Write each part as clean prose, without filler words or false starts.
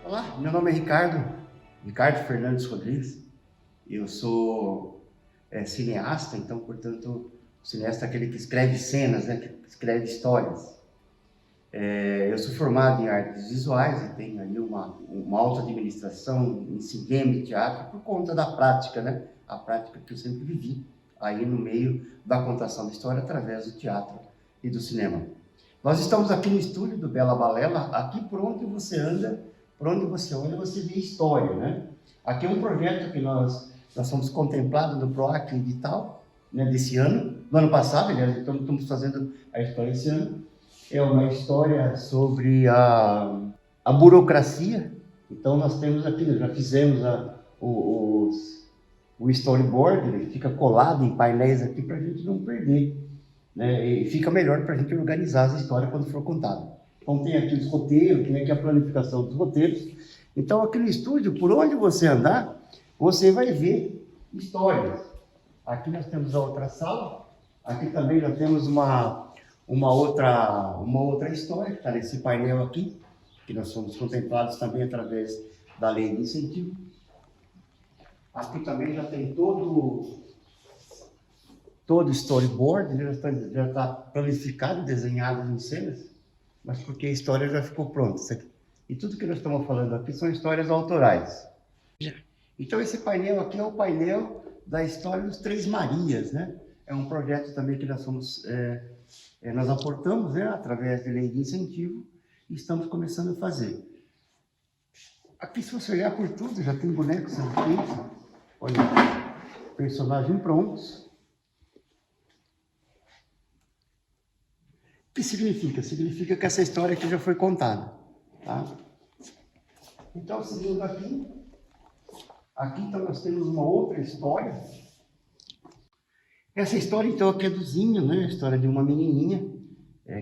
Olá, meu nome é Ricardo Fernandes Rodrigues. Eu sou cineasta, então, portanto, o cineasta é aquele que escreve cenas, né, que escreve histórias. Eu sou formado em artes visuais e tenho aí uma auto-administração em cinema e teatro por conta da prática, né? A prática que eu sempre vivi aí no meio da contação da história através do teatro e do cinema. Nós estamos aqui no estúdio do Bela Balela, aqui por onde você anda, por onde você olha, você vê história, né? Aqui é um projeto que nós somos contemplados no PROAC edital, né, desse ano, do ano passado, aliás, então estamos fazendo a história esse ano. É uma história sobre a burocracia. Então nós temos aqui, já fizemos o storyboard, ele fica colado em painéis aqui para a gente não perder, né? E fica melhor para a gente organizar as histórias quando for contada. Então tem aqui os roteiros, tem aqui a planificação dos roteiros. Então aqui no estúdio, por onde você andar, você vai ver histórias. Aqui nós temos a outra sala, aqui também nós temos uma outra história que está nesse painel aqui, que nós somos contemplados também através da lei de incentivo. Aqui também já tem todo storyboard, né? Já está planificado, desenhado em cenas, mas porque a história já ficou pronta. E tudo que nós estamos falando aqui são histórias autorais. Então esse painel aqui é o painel da história dos Três Marias, né? É um projeto também que nós aportamos, né, através de lei de incentivo, e estamos começando a fazer. Aqui, se você olhar por tudo, já tem bonecos sendo feitos. Olha, personagens prontos. O que significa? Significa que essa história aqui já foi contada, tá? Então, seguindo aqui então nós temos uma outra história. Essa história, então, aqui é do Zinho, né? A história de uma menininha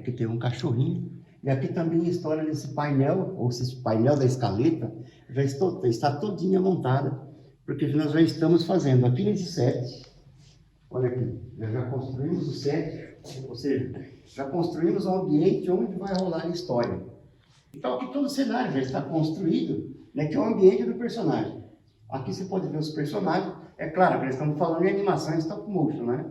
que tem um cachorrinho. E aqui também a história desse painel, ou esse painel da escaleta, já está todinha montada, porque nós já estamos fazendo aqui nesse set. Olha aqui, já construímos o set, ou seja, já construímos o ambiente onde vai rolar a história. Então aqui todo o cenário já está construído, né, que é o ambiente do personagem. Aqui você pode ver os personagens. É claro que nós estamos falando em animação em stop motion, né?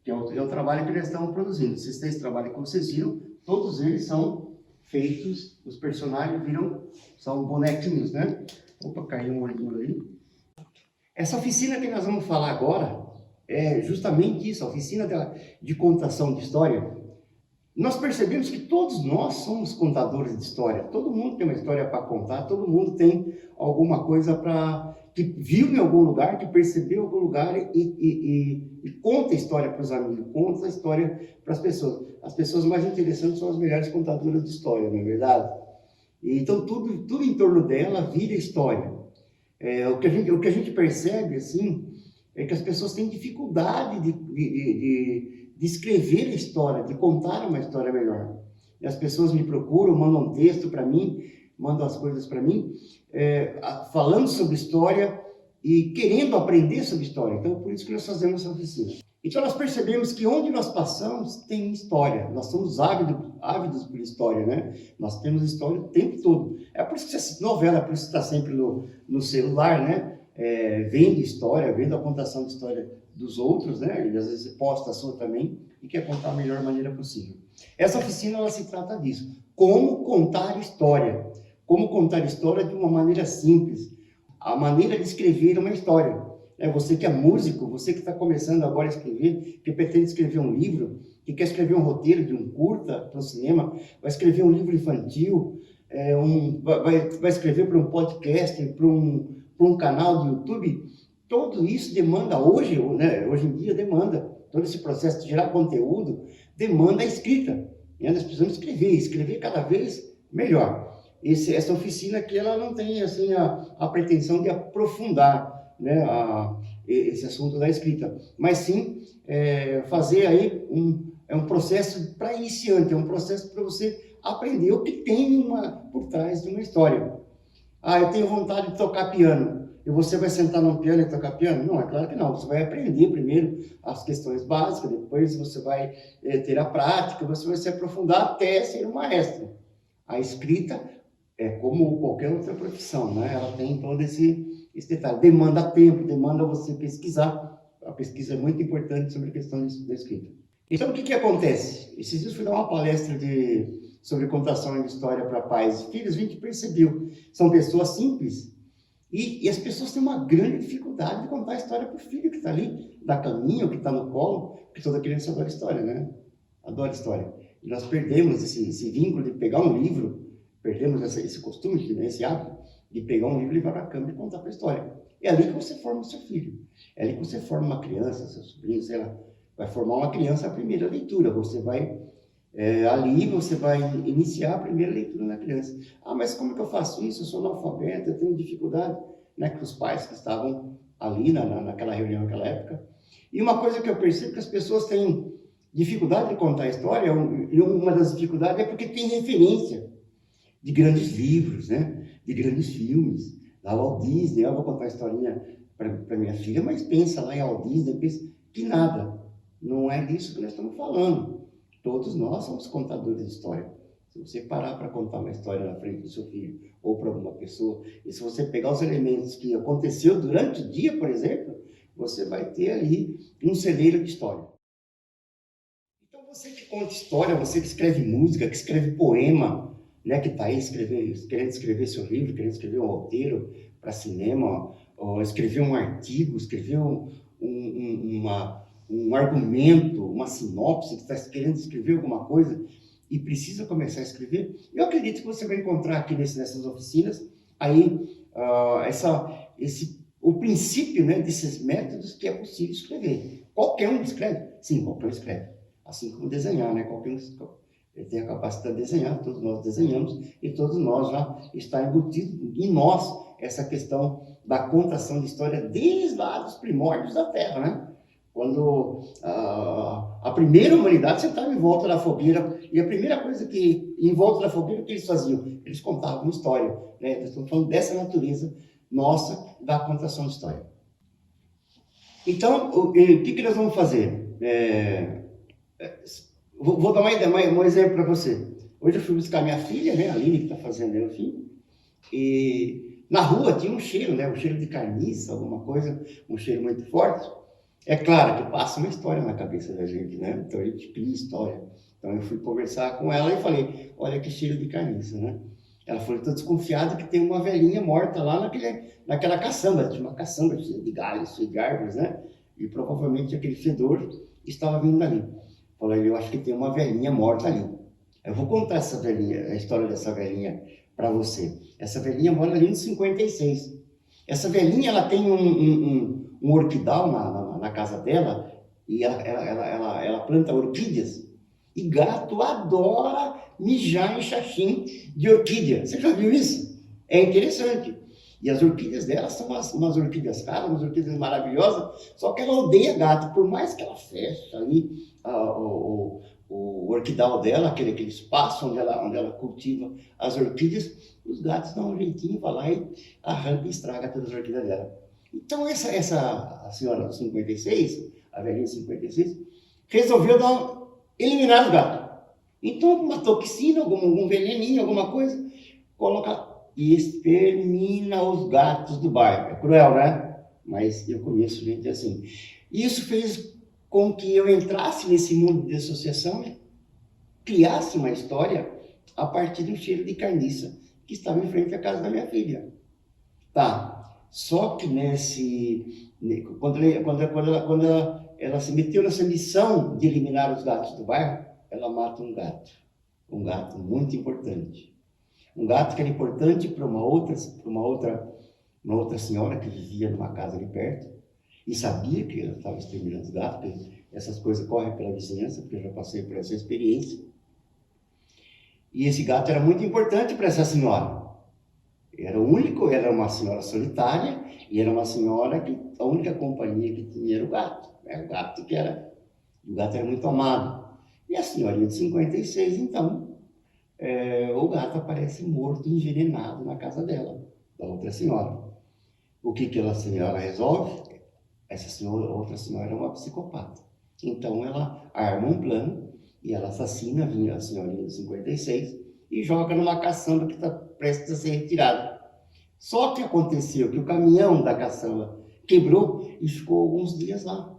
Que é o trabalho que eles estão produzindo. Esse trabalho que vocês viram, todos eles são feitos, os personagens são bonequinhos, né? Opa, caiu um olhinho aí. Essa oficina que nós vamos falar agora é justamente isso, a oficina de contação de história. Nós percebemos que todos nós somos contadores de história. Todo mundo tem uma história para contar, todo mundo tem alguma coisa que viu em algum lugar, que percebeu em algum lugar e conta a história para os amigos, conta a história para as pessoas. As pessoas mais interessantes são as melhores contadoras de história, não é verdade? Então tudo em torno dela vira história. O que a gente percebe assim é que as pessoas têm dificuldade de escrever a história, de contar uma história melhor. E as pessoas me procuram, mandam um texto para mim, mandam as coisas para mim, falando sobre história e querendo aprender sobre história. Então, por isso que nós fazemos essa oficina. Então, nós percebemos que onde nós passamos tem história. Nós somos ávidos por história, né? Nós temos história o tempo todo. É por isso que você assiste novela, é por isso que está sempre no celular, né? Vendo história, vendo a contação de história dos outros, né? E às vezes posta a sua também e quer contar da melhor maneira possível. Essa oficina, ela se trata disso. Como contar história. Como contar história de uma maneira simples. A maneira de escrever uma história. Você que é músico, você que está começando agora a escrever, que pretende escrever um livro, que quer escrever um roteiro de um curta para o cinema, vai escrever um livro infantil, vai escrever para um podcast, para um canal de YouTube. Tudo isso demanda hoje, né? Hoje em dia demanda, todo esse processo de gerar conteúdo, demanda a escrita. Né? Nós precisamos escrever cada vez melhor. Essa oficina aqui, ela não tem assim, a pretensão de aprofundar, né, esse assunto da escrita, mas sim fazer aí um processo para iniciante, é um processo para você aprender o que tem por trás de uma história. Eu tenho vontade de tocar piano. E você vai sentar num piano e tocar piano? Não, é claro que não. Você vai aprender primeiro as questões básicas, depois você vai ter a prática, você vai se aprofundar até ser um maestro. A escrita é como qualquer outra profissão, né? Ela tem todo esse detalhe. Demanda tempo, demanda você pesquisar. A pesquisa é muito importante sobre a questão da escrita. Então, o que acontece? Esses dias eu fui dar uma palestra sobre contação de história para pais e filhos, a gente percebeu. São pessoas simples e as pessoas têm uma grande dificuldade de contar a história para o filho que está ali, da caminho, que está no colo, porque toda criança adora história, né? Adora história. E nós perdemos esse vínculo de pegar um livro, perdemos esse costume, né, esse hábito, de pegar um livro e levar para a cama e contar para a história. É ali que você forma o seu filho. É ali que você forma uma criança, seu sobrinho, sei lá. Vai formar uma criança a primeira leitura. Você vai, ali você vai iniciar a primeira leitura na criança. Ah, mas como que eu faço isso? Eu sou analfabeto, eu tenho dificuldade. Né, que os pais que estavam ali naquela reunião, naquela época. E uma coisa que eu percebo é que as pessoas têm dificuldade de contar a história, e uma das dificuldades é porque tem referência de grandes livros, né? De grandes filmes, da Walt Disney. Eu vou contar a historinha para minha filha, mas pensa lá em Walt Disney, pensa que nada. Não é disso que nós estamos falando. Todos nós somos contadores de história. Se você parar para contar uma história na frente do seu filho ou para alguma pessoa, e se você pegar os elementos que aconteceu durante o dia, por exemplo, você vai ter ali um celeiro de história. Então, você que conta história, você que escreve música, que escreve poema, né, que está aí querendo escrever seu livro, querendo escrever um roteiro para cinema, ou escrever um artigo, escrever um argumento, uma sinopse, que está querendo escrever alguma coisa e precisa começar a escrever, eu acredito que você vai encontrar aqui nessas oficinas aí o princípio, né, desses métodos que é possível escrever. Qualquer um escreve? Sim, qualquer um escreve. Assim como desenhar, né? Qualquer um tem a capacidade de desenhar, todos nós desenhamos e todos nós já está embutido em nós essa questão da contação de história desde lá dos primórdios da Terra, né? Quando a primeira humanidade sentava em volta da fogueira, e a primeira coisa que, em volta da fogueira, o que eles faziam? Eles contavam história, né? Nós estamos falando dessa natureza nossa, da contação de história. Então, o que nós vamos fazer? Vou dar um exemplo para você. Hoje eu fui buscar minha filha, né, a Aline, que está fazendo aí o fim, e na rua tinha um cheiro, né, um cheiro de carniça, alguma coisa, um cheiro muito forte. É claro que passa uma história na cabeça da gente, né? Então a gente cria história. Então eu fui conversar com ela e falei, olha que cheiro de carniça, né? Ela falou, estou desconfiada que tem uma velhinha morta lá naquela caçamba. Tinha uma caçamba cheia de galhos, cheia de árvores, né? E provavelmente aquele fedor estava vindo dali. Falei, eu acho que tem uma velhinha morta ali. Eu vou contar essa velhinha, a história dessa velhinha para você. Essa velhinha mora ali no 56. Essa velhinha, ela tem um orquidal na casa dela, e ela planta orquídeas, e gato adora mijar em xaxim de orquídea. Você já viu isso? É interessante. E as orquídeas dela são umas orquídeas caras, umas orquídeas maravilhosas, só que ela odeia gato, por mais que ela feche ali o orquidal dela, aquele espaço onde ela cultiva as orquídeas, os gatos dão um jeitinho, vai lá e arranca e estraga todas as orquídeas dela. Então a senhora de 56, a velhinha de 56, resolveu eliminar os gatos. Então, uma toxina, algum veneninho, alguma coisa, coloca e extermina os gatos do bairro. É cruel, né? Mas eu conheço gente assim. Isso fez com que eu entrasse nesse mundo de associação e criasse uma história a partir do cheiro de carniça que estava em frente à casa da minha filha. Tá. Só que quando ela se meteu nessa missão de eliminar os gatos do bairro, ela mata um gato muito importante. Um gato que era importante para uma outra senhora que vivia numa casa ali perto e sabia que ela estava exterminando os gatos, porque essas coisas correm pela vizinhança, porque eu já passei por essa experiência. E esse gato era muito importante para essa senhora. Era uma senhora solitária e era uma senhora que a única companhia que tinha era o gato. Né? O gato era muito amado. E a senhorinha de 56, então, o gato aparece morto, envenenado na casa dela, da outra senhora. O que a senhora resolve? Outra senhora é uma psicopata. Então ela arma um plano e ela assassina a senhorinha de 56 e joga numa caçamba que está prestes a ser retirada. Só que aconteceu que o caminhão da caçamba quebrou e ficou alguns dias lá.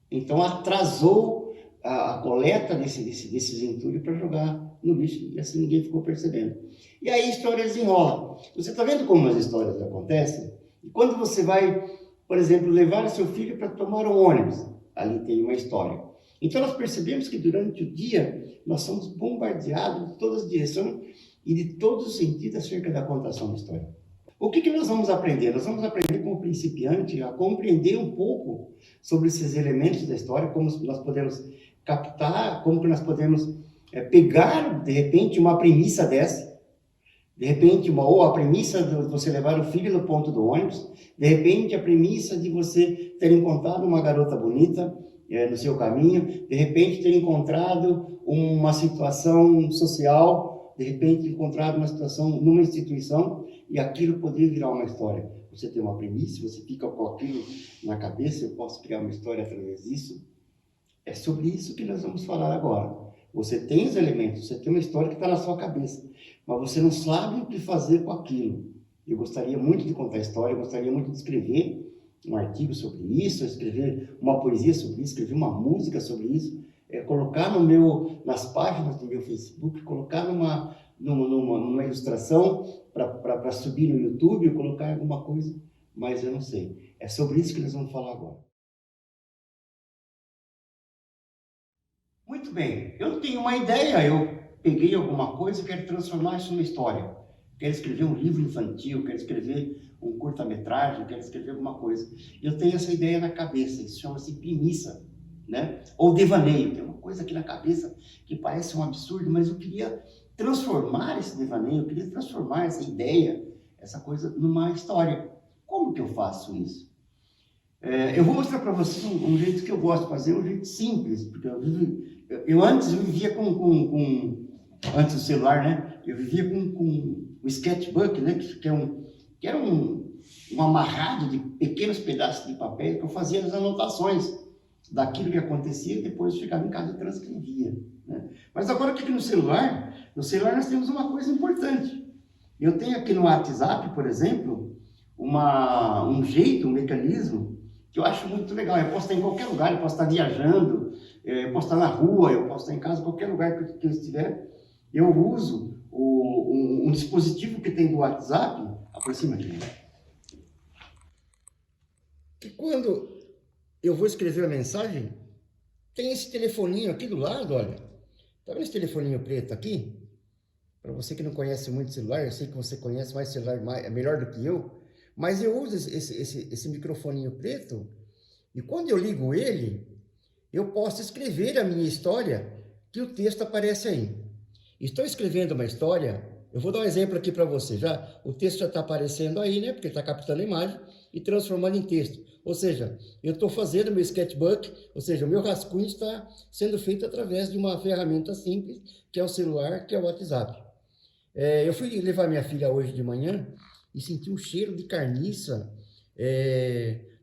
Então atrasou a coleta desses entulhos para jogar no lixo, e assim ninguém ficou percebendo. E aí a história desenrola. Você está vendo como as histórias acontecem? E quando você vai, por exemplo, levar seu filho para tomar um ônibus, ali tem uma história. Então nós percebemos que durante o dia nós somos bombardeados de todas as direções e de todos os sentidos acerca da contação da história. O que nós vamos aprender? Nós vamos aprender como principiante a compreender um pouco sobre esses elementos da história, como nós podemos captar, como que nós podemos pegar, de repente, uma premissa dessa, de repente, ou a premissa de você levar o filho no ponto do ônibus, de repente, a premissa de você ter encontrado uma garota bonita no seu caminho, de repente, ter encontrado uma situação social, de repente, encontrado uma situação numa instituição, e aquilo poderia virar uma história. Você tem uma premissa, você fica com aquilo na cabeça, eu posso criar uma história através disso. É sobre isso que nós vamos falar agora. Você tem os elementos, você tem uma história que está na sua cabeça, mas você não sabe o que fazer com aquilo. Eu gostaria muito de contar a história, eu gostaria muito de escrever um artigo sobre isso, escrever uma poesia sobre isso, escrever uma música sobre isso, colocar nas páginas do meu Facebook, colocar numa ilustração para subir no YouTube, colocar alguma coisa, mas eu não sei. É sobre isso que nós vamos falar agora. Muito bem, eu tenho uma ideia, eu peguei alguma coisa e quero transformar isso numa história. Quero escrever um livro infantil, quero escrever um curta-metragem, quero escrever alguma coisa. Eu tenho essa ideia na cabeça, isso chama-se premissa, né? Ou devaneio. Tem uma coisa aqui na cabeça que parece um absurdo, mas eu queria transformar esse devaneio, eu queria transformar essa ideia, essa coisa, numa história. Como que eu faço isso? Eu vou mostrar para vocês um jeito que eu gosto de fazer, um jeito simples, porque eu antes vivia antes do celular, né? Eu vivia com o sketchbook, né? Que era um amarrado de pequenos pedaços de papel que eu fazia as anotações daquilo que acontecia e depois eu chegava em casa e transcrevia, né? Mas agora aqui no celular nós temos uma coisa importante. Eu tenho aqui no WhatsApp, por exemplo, um mecanismo que eu acho muito legal. Eu posso estar em qualquer lugar, eu posso estar viajando, eu posso estar na rua, eu posso estar em casa, qualquer lugar que eu estiver. Eu uso um dispositivo que tem do WhatsApp, aproxima aqui. E quando eu vou escrever a mensagem, tem esse telefoninho aqui do lado, olha. Tá vendo esse telefoninho preto aqui? Para você que não conhece muito celular, eu sei que você conhece mais celular, melhor do que eu, mas eu uso esse microfoninho preto e quando eu ligo ele, eu posso escrever a minha história que o texto aparece aí. Estou escrevendo uma história, eu vou dar um exemplo aqui para você. O texto já está aparecendo aí, né? Porque está captando a imagem e transformando em texto. Ou seja, eu estou fazendo meu sketchbook, ou seja, o meu rascunho está sendo feito através de uma ferramenta simples, que é o celular, que é o WhatsApp. Eu fui levar minha filha hoje de manhã e senti um cheiro de carniça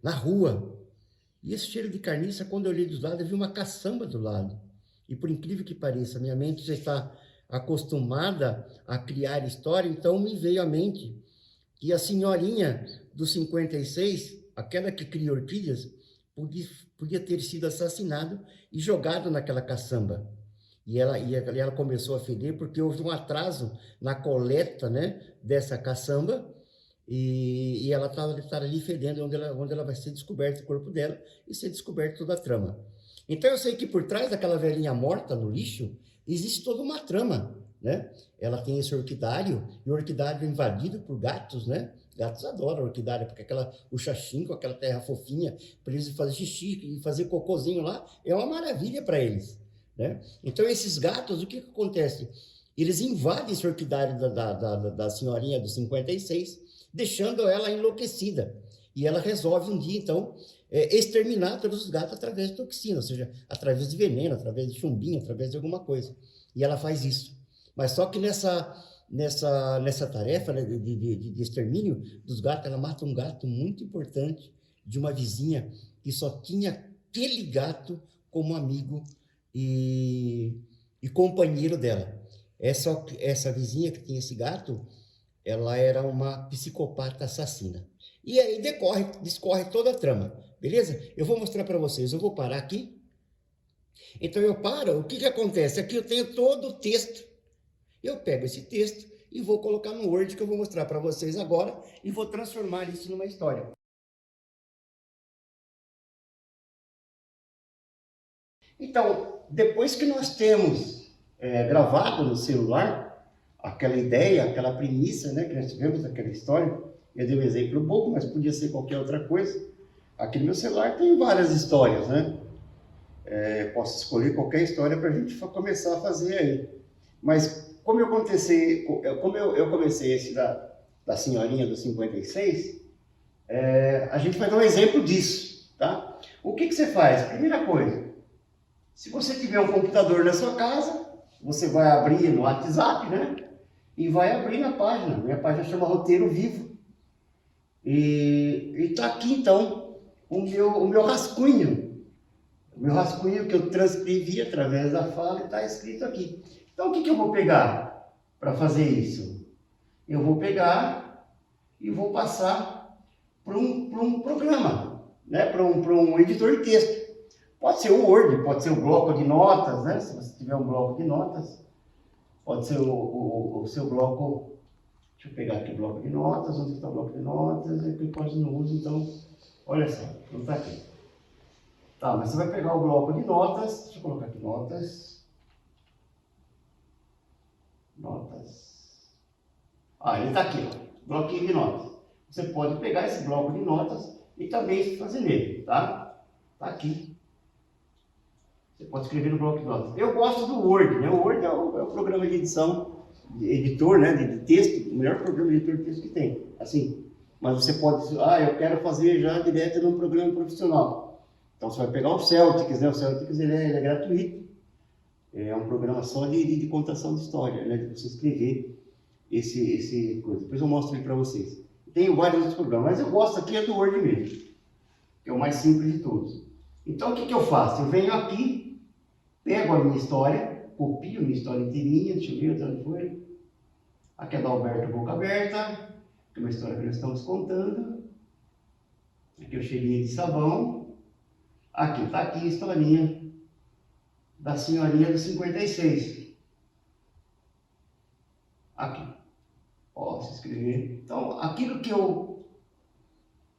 na rua. E esse cheiro de carniça, quando eu olhei dos lados, eu vi uma caçamba do lado. E por incrível que pareça, minha mente já está acostumada a criar história, então me veio à mente que a senhorinha dos 56, aquela que cria orquídeas, podia ter sido assassinada e jogada naquela caçamba. E ela começou a feder porque houve um atraso na coleta, né, dessa caçamba, e ela está ali fedendo onde ela vai ser descoberto o corpo dela e ser descoberto toda a trama. Então eu sei que por trás daquela velhinha morta no lixo existe toda uma trama, né? Ela tem esse orquidário, e o orquidário é invadido por gatos, né? Gatos adoram a orquidária, porque o xaxim com aquela terra fofinha, para eles fazer xixi e fazer cocôzinho lá, é uma maravilha para eles, né? Então esses gatos, o que acontece? Eles invadem esse orquidário da senhorinha dos 56, deixando ela enlouquecida. E ela resolve um dia, então, exterminar todos os gatos através de toxina, ou seja, através de veneno, através de chumbinho, através de alguma coisa. E ela faz isso. Mas só que nessa tarefa, né, de extermínio dos gatos, ela mata um gato muito importante de uma vizinha que só tinha aquele gato como amigo e companheiro dela. Essa vizinha que tinha esse gato, ela era uma psicopata assassina. E aí discorre toda a trama, beleza? Eu vou mostrar para vocês, eu vou parar aqui. Então eu paro, o que que acontece? Aqui eu tenho todo o texto. Eu pego esse texto e vou colocar no Word que eu vou mostrar para vocês agora e vou transformar isso numa história. Então, depois que nós temos gravado no celular aquela ideia, aquela premissa, né, que nós tivemos daquela história, eu dei um exemplo bobo, mas podia ser qualquer outra coisa. Aqui no meu celular tem várias histórias, né? Posso escolher qualquer história para a gente começar a fazer aí. Mas como eu comecei esse da senhorinha do 56, a gente vai dar um exemplo disso, tá? O que que você faz? Primeira coisa, se você tiver um computador na sua casa, você vai abrir no WhatsApp, né? E vai abrir na página. Minha página chama Roteiro Vivo. E está aqui, então, o meu rascunho. O meu rascunho que eu transcrevi através da fala está escrito aqui. Então, o que que eu vou pegar para fazer isso? Eu vou pegar e vou passar para um programa, né? Para um editor de texto. Pode ser o Word, pode ser o bloco de notas, né? Se você tiver um bloco de notas, pode ser o seu bloco. Deixa eu pegar aqui o bloco de notas, onde está o bloco de notas, aqui quase não uso, então, olha só, não está aqui. Tá, mas você vai pegar o bloco de notas, deixa eu colocar aqui notas. Ele está aqui, ó, bloquinho de notas. Você pode pegar esse bloco de notas e também fazer nele, tá? Tá aqui. Você pode escrever no bloco de notas. Eu gosto do Word, né? O Word é o programa de edição, de editor, né? De texto, o melhor programa de editor de texto que tem. Assim, mas você pode, eu quero fazer já direto num programa profissional. Então você vai pegar o Celtics, né? O Celtics ele é gratuito. É um programa só de contação de história, né? De você escrever esse coisa. Depois eu mostro ele para vocês. Tem vários outros programas, mas eu gosto aqui do Word mesmo, que é o mais simples de todos. Então o que que eu faço? Eu venho aqui, pego a minha história, copio a minha história inteirinha, deixa eu ver onde foi. Aqui é da Alberto Boca Aberta, que é uma história que nós estamos contando. Aqui o cheirinho de sabão. Aqui, tá aqui a historinha da senhorinha do 56. Aqui. Posso escrever. Então, aquilo que eu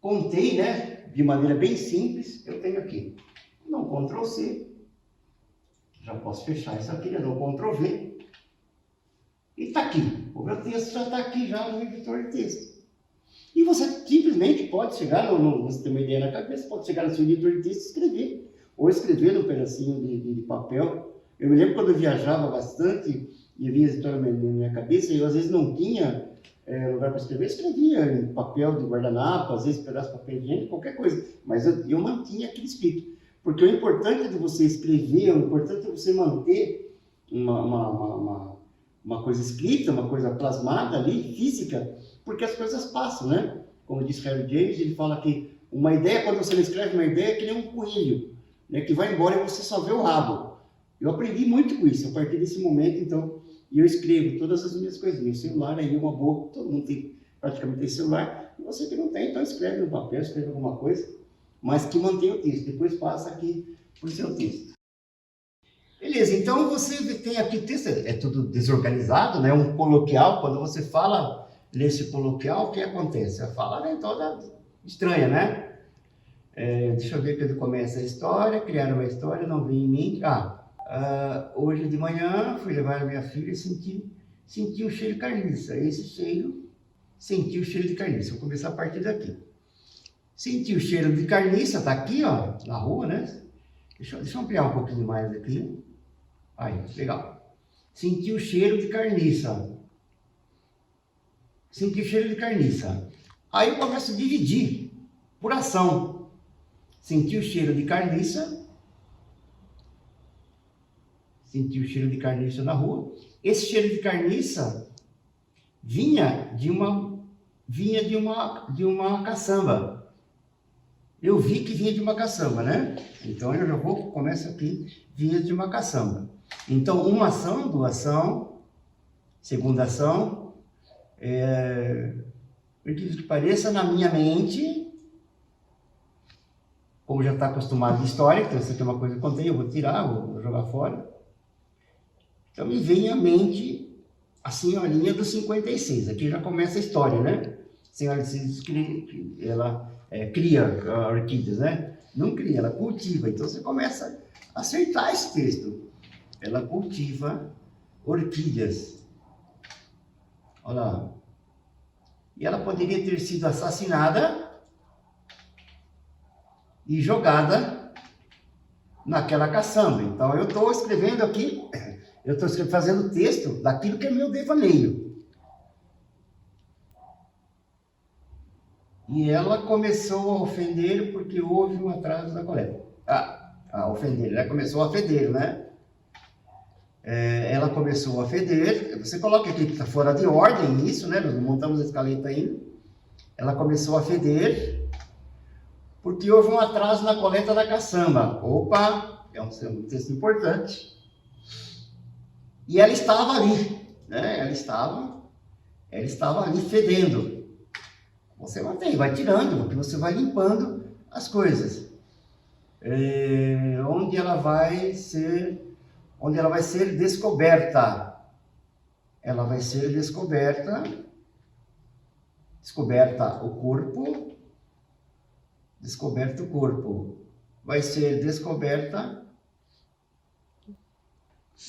contei, né, de maneira bem simples, eu tenho aqui. Dou um Ctrl C. Já posso fechar isso aqui, dou um Ctrl V. E está aqui. O meu texto já está aqui já no editor de texto. E você simplesmente pode chegar, você tem uma ideia na cabeça, pode chegar no seu editor de texto e escrever. Ou escrever num pedacinho de papel. Eu me lembro quando eu viajava bastante e vinha as histórias na minha cabeça, e eu às vezes não tinha lugar para escrever, escrevia em papel de guardanapo, às vezes pedaço de papel higiênico, qualquer coisa. Mas eu mantinha aquilo escrito. Porque o importante de você escrever, o importante é você manter uma coisa escrita, uma coisa plasmada ali, física, porque as coisas passam, né? Como diz Harry James, ele fala que uma ideia, quando você escreve uma ideia, é que nem um coelho, né? Que vai embora e você só vê o rabo. Eu aprendi muito com isso, a partir desse momento, então, e eu escrevo todas as minhas coisas. Meu celular aí é uma boa, todo mundo praticamente tem celular, e você que não tem, então escreve no papel, escreve alguma coisa, mas que mantenha o texto, depois passa aqui para o seu texto. Beleza, então você tem aqui o texto, é tudo desorganizado, né? Um coloquial, quando você fala nesse coloquial, o que acontece? A fala vem toda estranha, né? Deixa eu ver quando começa a história, criar uma história, não vem em mim. Hoje de manhã fui levar a minha filha e senti o cheiro de carniça. Esse cheiro, senti o cheiro de carniça. Vou começar a partir daqui. Senti o cheiro de carniça, tá aqui, ó, na rua, né? Deixa eu ampliar um pouquinho mais aqui. Aí, legal. Senti o cheiro de carniça. Senti o cheiro de carniça. Aí eu começo a dividir por ação. Senti o cheiro de carniça. Senti o cheiro de carniça na rua. Esse cheiro de carniça vinha de uma caçamba. Eu vi que vinha de uma caçamba, né? Então eu já começo aqui, vinha de uma caçamba. Então, uma ação, duas ação, Segunda ação, por incrível que pareça, na minha mente, como já está acostumado de história, então isso aqui é uma coisa que eu contei, eu vou tirar, vou jogar fora. Então me vem à mente a senhorinha do 56, aqui já começa a história, né? A senhora ela cria orquídeas, né? Não cria, ela cultiva. Então você começa a acertar esse texto. Ela cultiva orquídeas. Olha lá. E ela poderia ter sido assassinada e jogada naquela caçamba. Então eu estou escrevendo aqui, eu estou fazendo o texto daquilo que é meu devaneio. E ela começou a ofender porque houve um atraso da coleta. Ofender, ela começou a feder, né? Ela começou a feder, você coloca aqui que está fora de ordem isso, né? Nós não montamos a escaleta ainda. Ela começou a feder porque houve um atraso na coleta da caçamba. Opa, é um texto importante. E ela estava ali, né? Ela estava ali fedendo. Você mantém, vai tirando, porque você vai limpando as coisas. Onde ela vai ser descoberta. Ela vai ser descoberta o corpo, descoberto o corpo. Vai ser descoberta,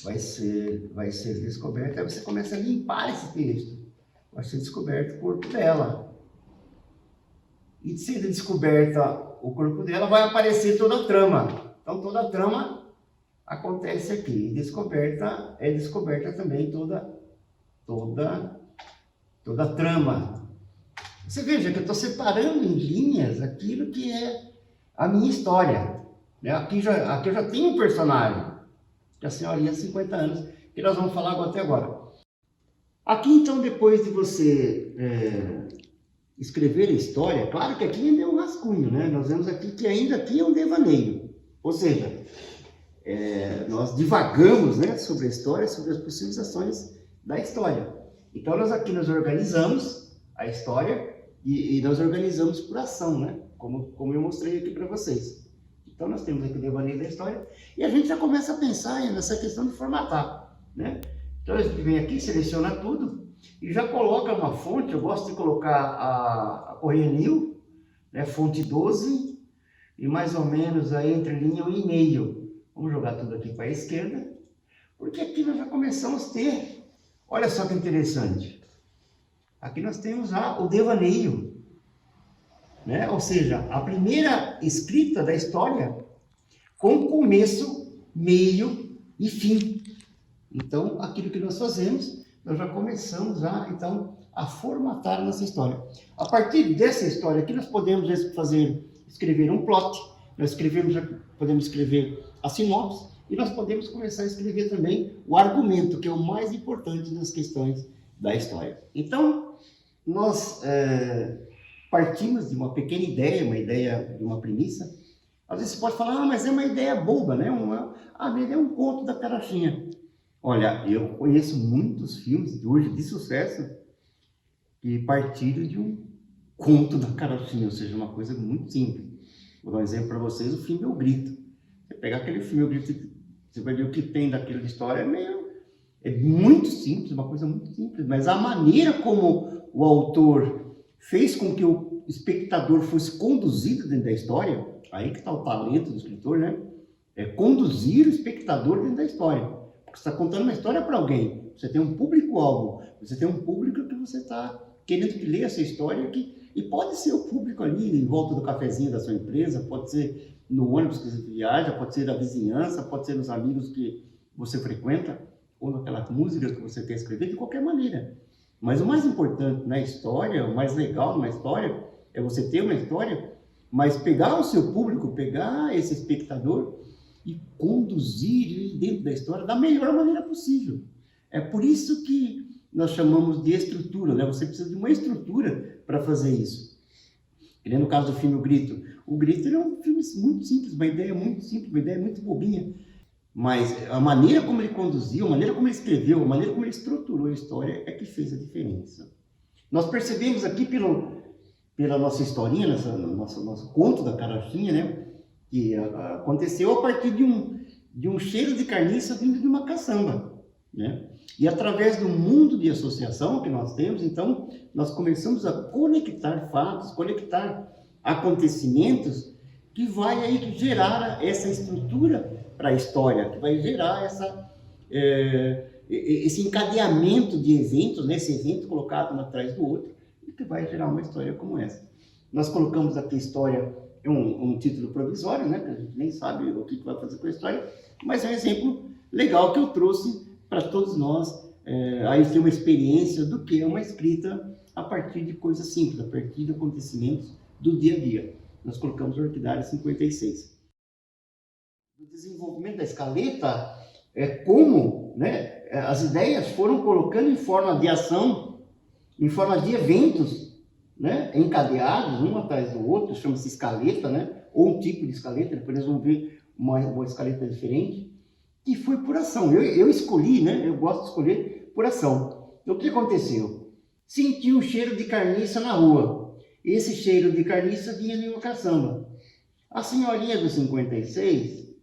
vai ser descoberta, aí você começa a limpar esse texto. Vai ser descoberto o corpo dela. E se descoberta o corpo dela, vai aparecer toda a trama. Então toda a trama acontece aqui. E é descoberta também toda a trama. Você veja que eu estou separando em linhas aquilo que é a minha história. Né? Aqui eu já tenho um personagem, que é a senhorinha de 50 anos, que nós vamos falar até agora. Aqui então, depois de você escrever a história, claro que aqui ainda é um rascunho, né? Nós vemos aqui que ainda aqui é um devaneio. Ou seja, nós divagamos, né, sobre a história, sobre as possíveis ações da história. Então nós organizamos a história e nós organizamos por ação, né? Como eu mostrei aqui para vocês. Então nós temos aqui o devaneio da história e a gente já começa a pensar nessa questão de formatar, né? Então a gente vem aqui, seleciona tudo e já coloca uma fonte. Eu gosto de colocar a Correia-Nil, né, fonte 12 e mais ou menos a entrelinha 1,5. Vamos jogar tudo aqui para a esquerda, porque aqui nós já começamos a ter, olha só que interessante, aqui nós temos o devaneio, né? Ou seja, a primeira escrita da história com começo, meio e fim. Então, aquilo que nós fazemos, nós já começamos a formatar a nossa história. A partir dessa história aqui, nós podemos escrever um plot, podemos escrever a sinopse, e nós podemos começar a escrever também o argumento, que é o mais importante nas questões da história. Então, nós partimos de uma pequena ideia, de uma premissa. Às vezes você pode falar, mas é uma ideia boba, né? É um conto da carochinha. Olha, eu conheço muitos filmes de hoje de sucesso que partiram de um conto da carochinha, ou seja, uma coisa muito simples. Vou dar um exemplo para vocês, o filme O Grito. Você pegar aquele filme O Grito, você vai ver o que tem daquela história, é muito simples, uma coisa muito simples, mas a maneira como o autor fez com que o espectador fosse conduzido dentro da história, aí que está o talento do escritor, né? É conduzir o espectador dentro da história. Porque você está contando uma história para alguém, você tem um público-alvo, você tem um público que você está querendo que leia essa história, e pode ser o público ali em volta do cafezinho da sua empresa, pode ser no ônibus que você viaja, pode ser da vizinhança, pode ser nos amigos que você frequenta, ou naquela música que você quer escrever, de qualquer maneira. Mas o mais importante na história, o mais legal numa história, é você ter uma história, mas pegar o seu público, pegar esse espectador e conduzir ele dentro da história da melhor maneira possível. É por isso que nós chamamos de estrutura, né? Você precisa de uma estrutura para fazer isso. E no caso do filme O Grito é um filme muito simples, uma ideia muito simples, uma ideia muito bobinha. Mas a maneira como ele conduziu, a maneira como ele escreveu, a maneira como ele estruturou a história é que fez a diferença. Nós percebemos aqui pela nossa historinha, nosso conto da carochinha, né? Que aconteceu a partir de um cheiro de carniça vindo de uma caçamba, né? E através do mundo de associação que nós temos, então, nós começamos a conectar fatos, conectar acontecimentos que vai aí gerar essa estrutura para a história, que vai gerar esse encadeamento de eventos, né? Esse evento colocado um atrás do outro, e que vai gerar uma história como essa. Nós colocamos aqui história, um título provisório, né? Que a gente nem sabe o que vai fazer com a história, mas é um exemplo legal que eu trouxe para todos nós, aí ter uma experiência do que é uma escrita a partir de coisas simples, a partir de acontecimentos do dia a dia. Nós colocamos o Orquidária 56. O desenvolvimento da escaleta é como, né, as ideias foram colocando em forma de ação, em forma de eventos, né, encadeados, um atrás do outro, chama-se escaleta, né, ou um tipo de escaleta, depois nós vamos ver uma escaleta diferente, que foi por ação. Eu escolhi, né, eu gosto de escolher por ação. Então, o que aconteceu? Senti um cheiro de carniça na rua. Esse cheiro de carniça vinha de uma caçamba. A senhorinha do 56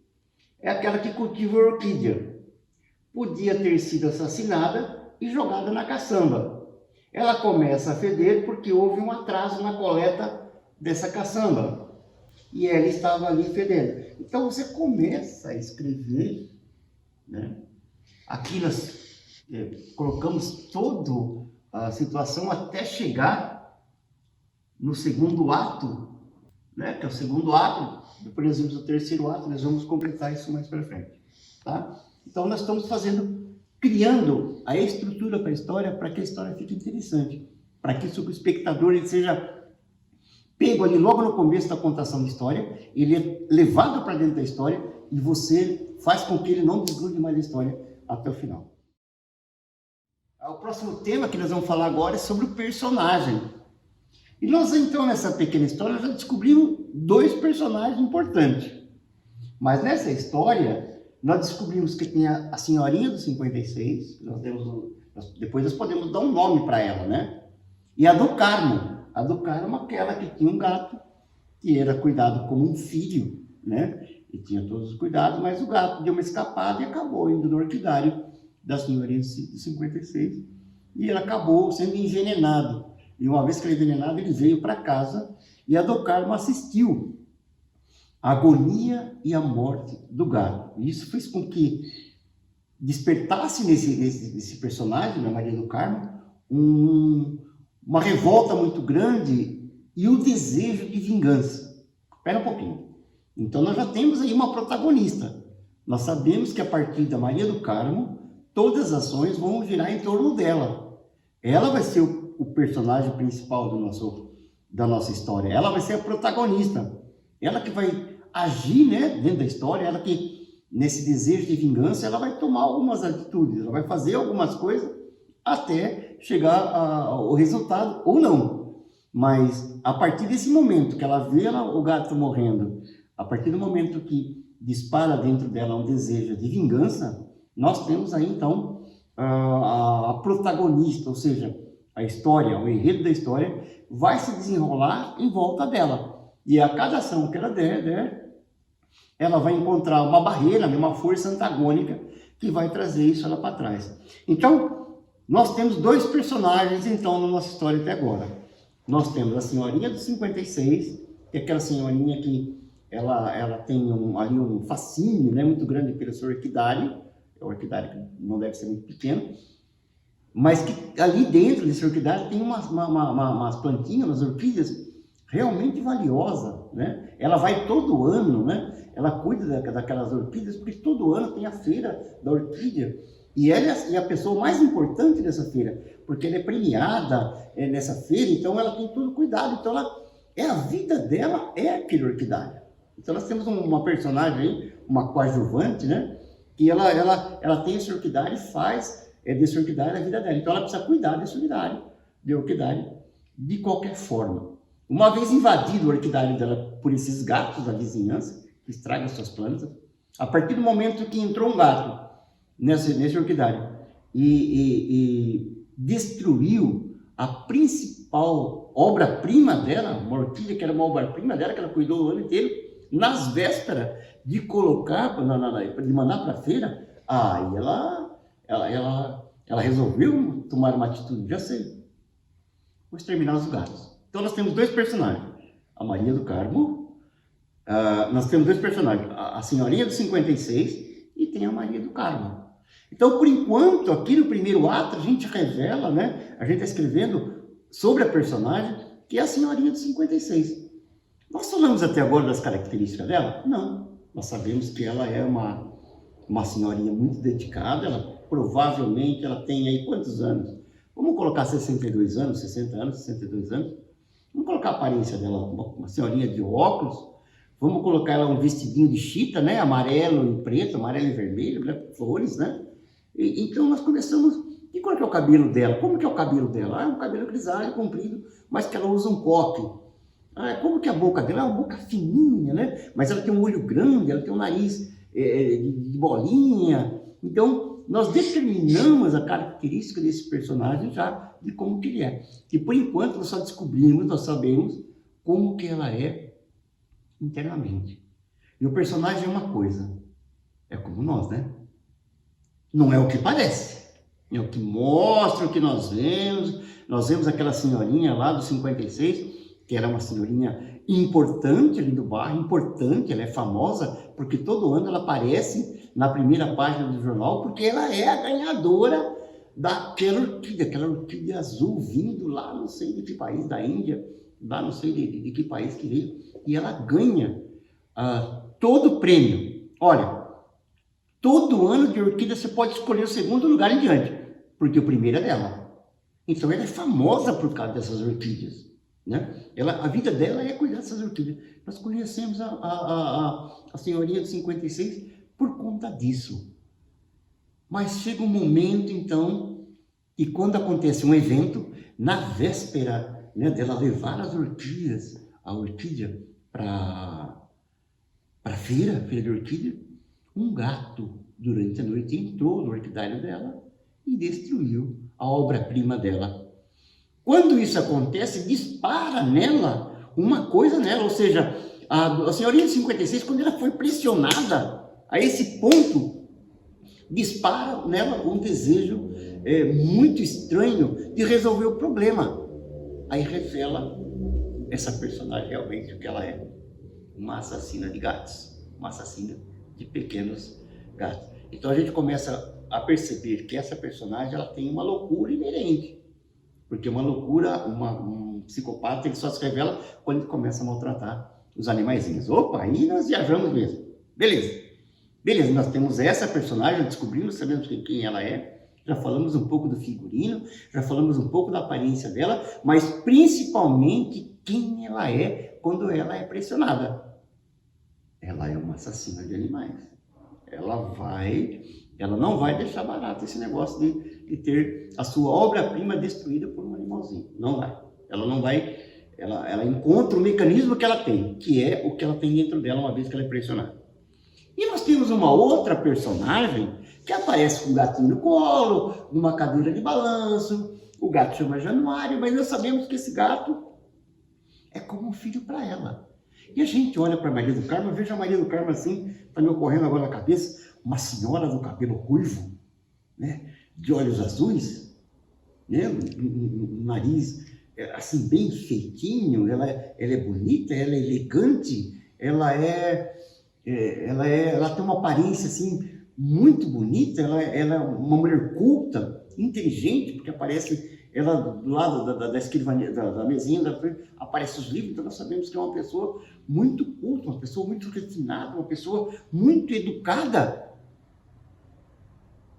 é aquela que cultiva orquídea. Podia ter sido assassinada e jogada na caçamba. Ela começa a feder porque houve um atraso na coleta dessa caçamba. E ela estava ali fedendo. Então você começa a escrever, né? Aqui nós colocamos toda a situação até chegar no segundo ato, né? Que é o segundo ato. Depois nós vimos o terceiro ato, nós vamos completar isso mais para frente, tá? Então nós estamos criando a estrutura para a história, para que a história fique interessante, para que o espectador ele seja pego ali logo no começo da contação de história, ele é levado para dentro da história e você faz com que ele não desgrude mais da história até o final. O próximo tema que nós vamos falar agora é sobre o personagem. E nós, então, nessa pequena história, já descobrimos dois personagens importantes. Mas nessa história, nós descobrimos que tem a senhorinha do 56, depois nós podemos dar um nome para ela, né? E a do Carmo. A do Carmo, aquela que tinha um gato, que era cuidado como um filho, né? E tinha todos os cuidados, mas o gato deu uma escapada e acabou indo no orquidário da senhorinha do 56. E ele acabou sendo envenenado. E uma vez que ele é envenenado, ele veio para casa e a do Carmo assistiu a agonia e a morte do gato. E isso fez com que despertasse nesse personagem, na Maria do Carmo, uma revolta muito grande e o desejo de vingança. Espera um pouquinho. Então nós já temos aí uma protagonista. Nós sabemos que a partir da Maria do Carmo, todas as ações vão girar em torno dela. Ela vai ser o personagem principal da nossa história. Ela vai ser a protagonista. Ela que vai agir, né, dentro da história, ela que, nesse desejo de vingança, ela vai tomar algumas atitudes, ela vai fazer algumas coisas até chegar ao resultado, ou não. Mas, a partir desse momento que ela vê o gato morrendo, a partir do momento que dispara dentro dela um desejo de vingança, nós temos aí, então, a protagonista, ou seja, a história, o enredo da história, vai se desenrolar em volta dela. E a cada ação que ela der, ela vai encontrar uma barreira, uma força antagônica que vai trazer isso ela para trás. Então, nós temos dois personagens, então, na nossa história até agora. Nós temos a senhorinha do 56, que é aquela senhorinha que ela tem ali um fascínio, né, muito grande pelo seu orquidário. O orquidário que não deve ser muito pequeno, mas que ali dentro desse orquidário tem umas plantinhas, umas orquídeas realmente valiosas, né? Ela vai todo ano, né? Ela cuida daquelas orquídeas, porque todo ano tem a feira da orquídea. E ela é a pessoa mais importante dessa feira, porque ela é premiada nessa feira, então ela tem todo cuidado. Então a vida dela é aquele orquidário. Então nós temos uma personagem aí, uma coadjuvante, né? Que ela tem esse orquidário e faz desse orquidário a vida dela. Então ela precisa cuidar desse orquidário de qualquer forma. Uma vez invadido o orquidário dela por esses gatos da vizinhança, que estragam suas plantas, A partir do momento que entrou um gato nesse orquidário e destruiu a principal obra-prima dela, uma orquídea que era uma obra-prima dela, que ela cuidou o ano inteiro, nas vésperas de colocar, de mandar para a feira, aí ela resolveu tomar uma atitude, já sei, vou exterminar os gatos. Então nós temos dois personagens, a Maria do Carmo, nós temos dois personagens, a Senhorinha dos 56 e tem a Maria do Carmo. Então, por enquanto, aqui no primeiro ato, a gente revela, né? A gente está escrevendo sobre a personagem, que é a Senhorinha dos 56. Nós falamos até agora das características dela? Não. Nós sabemos que ela é uma senhorinha muito dedicada, ela provavelmente ela tem aí quantos anos? Vamos colocar 62 anos, 60 anos, 62 anos. Vamos colocar a aparência dela, uma senhorinha de óculos. Vamos colocar ela um vestidinho de chita, né? Amarelo e preto, amarelo e vermelho, né? Flores, né? Então nós começamos. E qual que é o cabelo dela? Como que é o cabelo dela? É um cabelo grisalho, comprido, mas que ela usa um coque. Como que é a boca dela? É uma boca fininha, né? Mas ela tem um olho grande, ela tem um nariz de bolinha. Então, nós determinamos a característica desse personagem já de como que ele é. E por enquanto nós só descobrimos, nós sabemos como que ela é internamente. E o personagem é uma coisa, é como nós, né? Não é o que parece, é o que mostra, o que nós vemos. Nós vemos aquela senhorinha lá dos 56, que era uma senhorinha importante ali do bairro, importante, ela é famosa, porque todo ano ela aparece na primeira página do jornal, porque ela é a ganhadora daquela orquídea, aquela orquídea azul, vindo lá não sei de que país, da Índia, lá não sei de que país que veio, e ela ganha todo o prêmio. Olha, todo ano de orquídea você pode escolher o segundo lugar em diante, porque o primeiro é dela. Então ela é famosa por causa dessas orquídeas, né? A vida dela é cuidar dessas orquídeas. Nós conhecemos a senhorinha de 56 por conta disso. Mas chega um momento, então, que quando acontece um evento, na véspera, né, dela levar as orquídeas, a orquídea para a feira de orquídea, um gato, durante a noite, entrou no orquidário dela e destruiu a obra-prima dela. Quando isso acontece, dispara nela uma coisa nela, ou seja, a senhorinha de 56, quando ela foi pressionada a esse ponto, dispara nela um desejo muito estranho de resolver o problema. Aí revela essa personagem realmente o que ela é, uma assassina de gatos, uma assassina de pequenos gatos. Então a gente começa a perceber que essa personagem ela tem uma loucura inerente, porque uma loucura, um psicopata, ele só se revela quando ele começa a maltratar os animaizinhos. Opa, aí nós viajamos mesmo. Beleza, nós temos essa personagem, descobrimos, sabemos quem ela é, já falamos um pouco do figurino, já falamos um pouco da aparência dela, mas principalmente quem ela é quando ela é pressionada. Ela é uma assassina de animais. Ela não vai deixar barato esse negócio de ter a sua obra-prima destruída por um animalzinho. Não vai. Ela não vai. Ela encontra o mecanismo que ela tem, que é o que ela tem dentro dela uma vez que ela é pressionada. E nós temos uma outra personagem que aparece com um gatinho no colo, numa cadeira de balanço. O gato chama Januário, mas nós sabemos que esse gato é como um filho para ela. E a gente olha para Maria do Carmo, veja a Maria do Carmo assim, está me ocorrendo agora na cabeça, uma senhora do cabelo ruivo, né, de olhos azuis, né, um nariz assim bem feitinho, ela é bonita, ela é elegante, ela tem uma aparência assim muito bonita, ela é uma mulher culta, inteligente, porque aparece ela do lado da escrivaninha, da mesinha, aparece os livros, então nós sabemos que é uma pessoa muito culta, uma pessoa muito refinada, uma pessoa muito educada.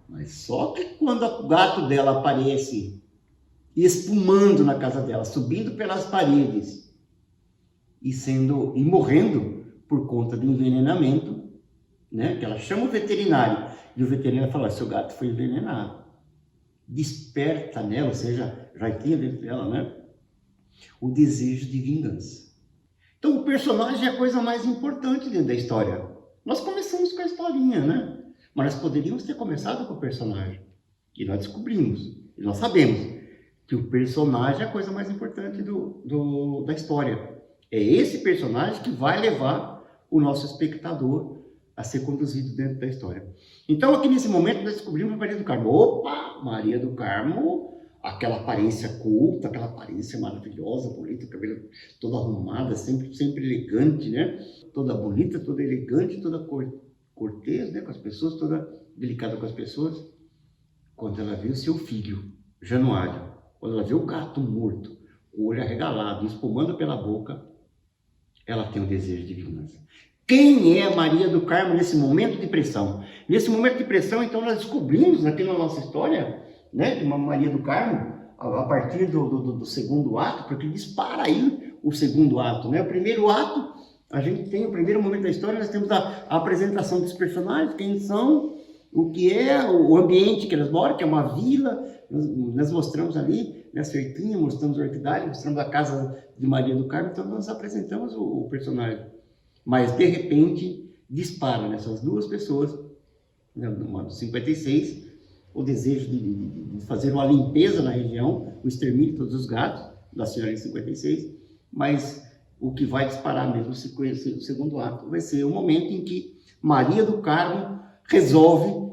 Mas só que quando o gato dela aparece espumando na casa dela, subindo pelas paredes e morrendo por conta de envenenamento, né? Que ela chama o veterinário e o veterinário fala: seu gato foi envenenado. Desperta nela, ou seja, já tinha dentro dela, né, o desejo de vingança. Então o personagem é a coisa mais importante dentro da história. Nós começamos com a historinha, né? Mas nós poderíamos ter começado com o personagem. E nós descobrimos, e nós sabemos que o personagem é a coisa mais importante da história. É esse personagem que vai levar o nosso espectador a ser conduzido dentro da história. Então, aqui nesse momento, nós descobrimos a Maria do Carmo. Opa! Maria do Carmo, aquela aparência culta, aquela aparência maravilhosa, bonita, cabelo toda arrumada, sempre elegante, né? Toda bonita, toda elegante, toda cortês, né? Com as pessoas, toda delicada com as pessoas. Quando ela viu seu filho, Januário, quando ela viu o gato morto, o olho arregalado, espumando pela boca, ela tem um desejo de vingança. Quem é Maria do Carmo nesse momento de pressão? Nesse momento de pressão, então, nós descobrimos aqui na nossa história, né, de uma Maria do Carmo, a partir do segundo ato, porque dispara aí o segundo ato, né? O primeiro ato, a gente tem o primeiro momento da história, nós temos a apresentação dos personagens, quem são, o que é, o ambiente que elas moram, que é uma vila, nós mostramos ali, né, cerquinha, mostramos a orquidária, mostramos a casa de Maria do Carmo, então nós apresentamos o personagem. Mas, de repente, dispara nessas duas pessoas, no 56, o desejo de fazer uma limpeza na região, o extermínio de todos os gatos, da senhora em 56, mas o que vai disparar mesmo o segundo ato vai ser o momento em que Maria do Carmo resolve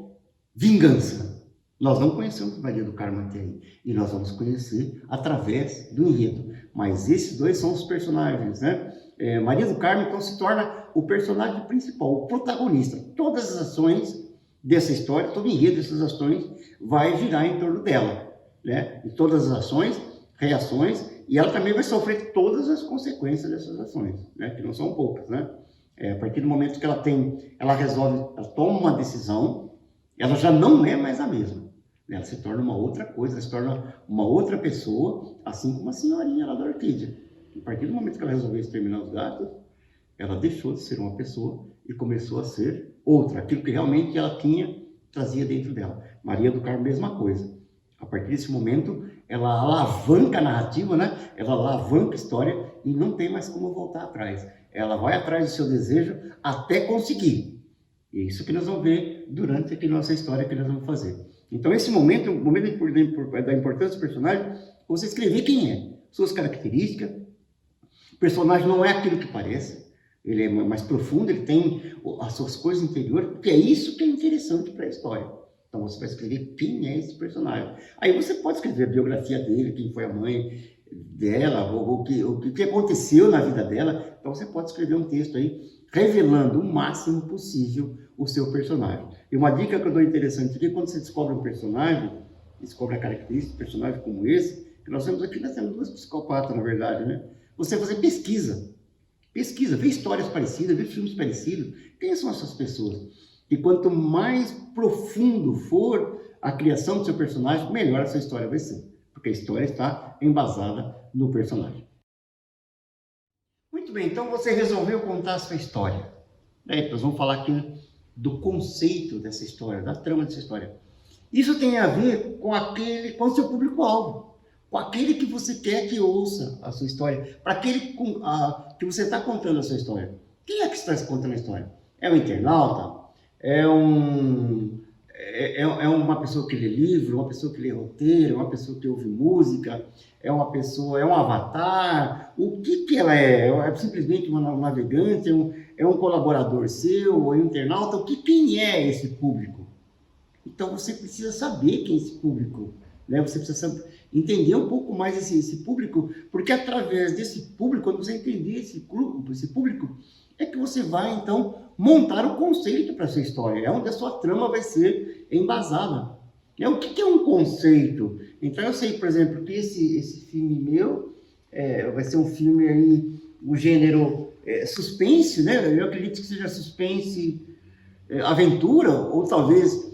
vingança. Nós não conhecemos Maria do Carmo até aí, e nós vamos conhecer através do enredo, mas esses dois são os personagens, né? Maria do Carmo, então, se torna o personagem principal, o protagonista. Todas as ações dessa história, todo o enredo dessas ações vai girar em torno dela, né? E todas as ações, reações, e ela também vai sofrer todas as consequências dessas ações, né? Que não são poucas, né? A partir do momento que ela resolve, ela toma uma decisão, ela já não é mais a mesma. Ela se torna uma outra coisa, ela se torna uma outra pessoa, assim como a senhorinha lá da Orquídea. A partir do momento que ela resolveu exterminar os gatos, ela deixou de ser uma pessoa e começou a ser outra, aquilo que realmente ela trazia dentro dela. Maria do Carmo, mesma coisa. A partir desse momento, ela alavanca a narrativa, né? Ela alavanca a história e não tem mais como voltar atrás. Ela vai atrás do seu desejo até conseguir. E é isso que nós vamos ver durante a nossa história que nós vamos fazer. Então, esse momento, o momento da importância do personagem, você escrever quem é, suas características. O personagem não é aquilo que parece, ele é mais profundo, ele tem as suas coisas interiores, porque é isso que é interessante para a história. Então você vai escrever quem é esse personagem. Aí você pode escrever a biografia dele, quem foi a mãe dela, o que aconteceu na vida dela. Então você pode escrever um texto aí, revelando o máximo possível o seu personagem. E uma dica que eu dou interessante aqui, quando você descobre um personagem, descobre a característica de um personagem como esse, que nós temos duas psicopatas, na verdade, né? Você fazer pesquisa, vê histórias parecidas, vê filmes parecidos. Quem são essas pessoas? E quanto mais profundo for a criação do seu personagem, melhor essa história vai ser. Porque a história está embasada no personagem. Muito bem, então você resolveu contar a sua história. Nós vamos falar aqui do conceito dessa história, da trama dessa história. Isso tem a ver com o seu público-alvo. Com aquele que você quer que ouça a sua história, para aquele que você está contando a sua história. Quem é que está contando a história? É um internauta? É uma pessoa que lê livro, uma pessoa que lê roteiro, uma pessoa que ouve música, é um avatar? O que ela é? É simplesmente um navegante? É um colaborador seu? É um internauta? Quem é esse público? Então você precisa saber quem é esse público, né? Você precisa entender um pouco mais esse público, porque através desse público, quando você entender esse público, é que você vai, então, montar o conceito para a sua história, é onde a sua trama vai ser embasada. O que é um conceito? Então, eu sei, por exemplo, que esse filme meu vai ser um filme aí, o gênero suspense, né? Eu acredito que seja suspense, aventura, ou talvez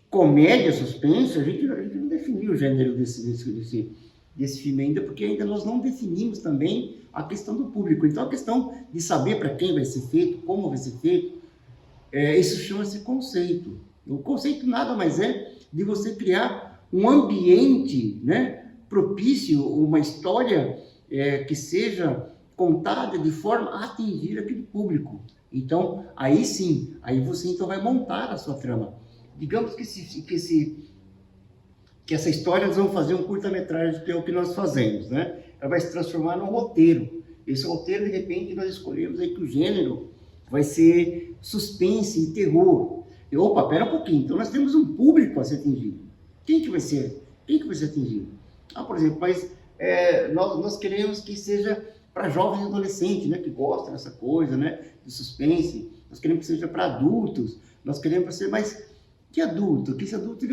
comédia, suspense. A gente não definiu o gênero desse filme ainda, porque ainda nós não definimos também a questão do público. Então, a questão de saber para quem vai ser feito, como vai ser feito, isso chama-se conceito. O conceito nada mais é de você criar um ambiente, né, propício, uma história que seja contada de forma a atingir aquele público. Então, aí sim, aí você então vai montar a sua trama. Digamos que essa história nós vamos fazer um curta-metragem, que é o que nós fazemos, né? Ela vai se transformar num roteiro. Esse roteiro, de repente, nós escolhemos aí que o gênero vai ser suspense e terror. E, opa, pera um pouquinho, então nós temos um público a ser atingido. Quem que vai ser? Quem que vai ser atingido? Ah, por exemplo, mas nós queremos que seja para jovens e adolescentes, né, que gostam dessa coisa, né, de suspense. Nós queremos que seja para adultos. Nós queremos ser mais... Que adulto? Que esse adulto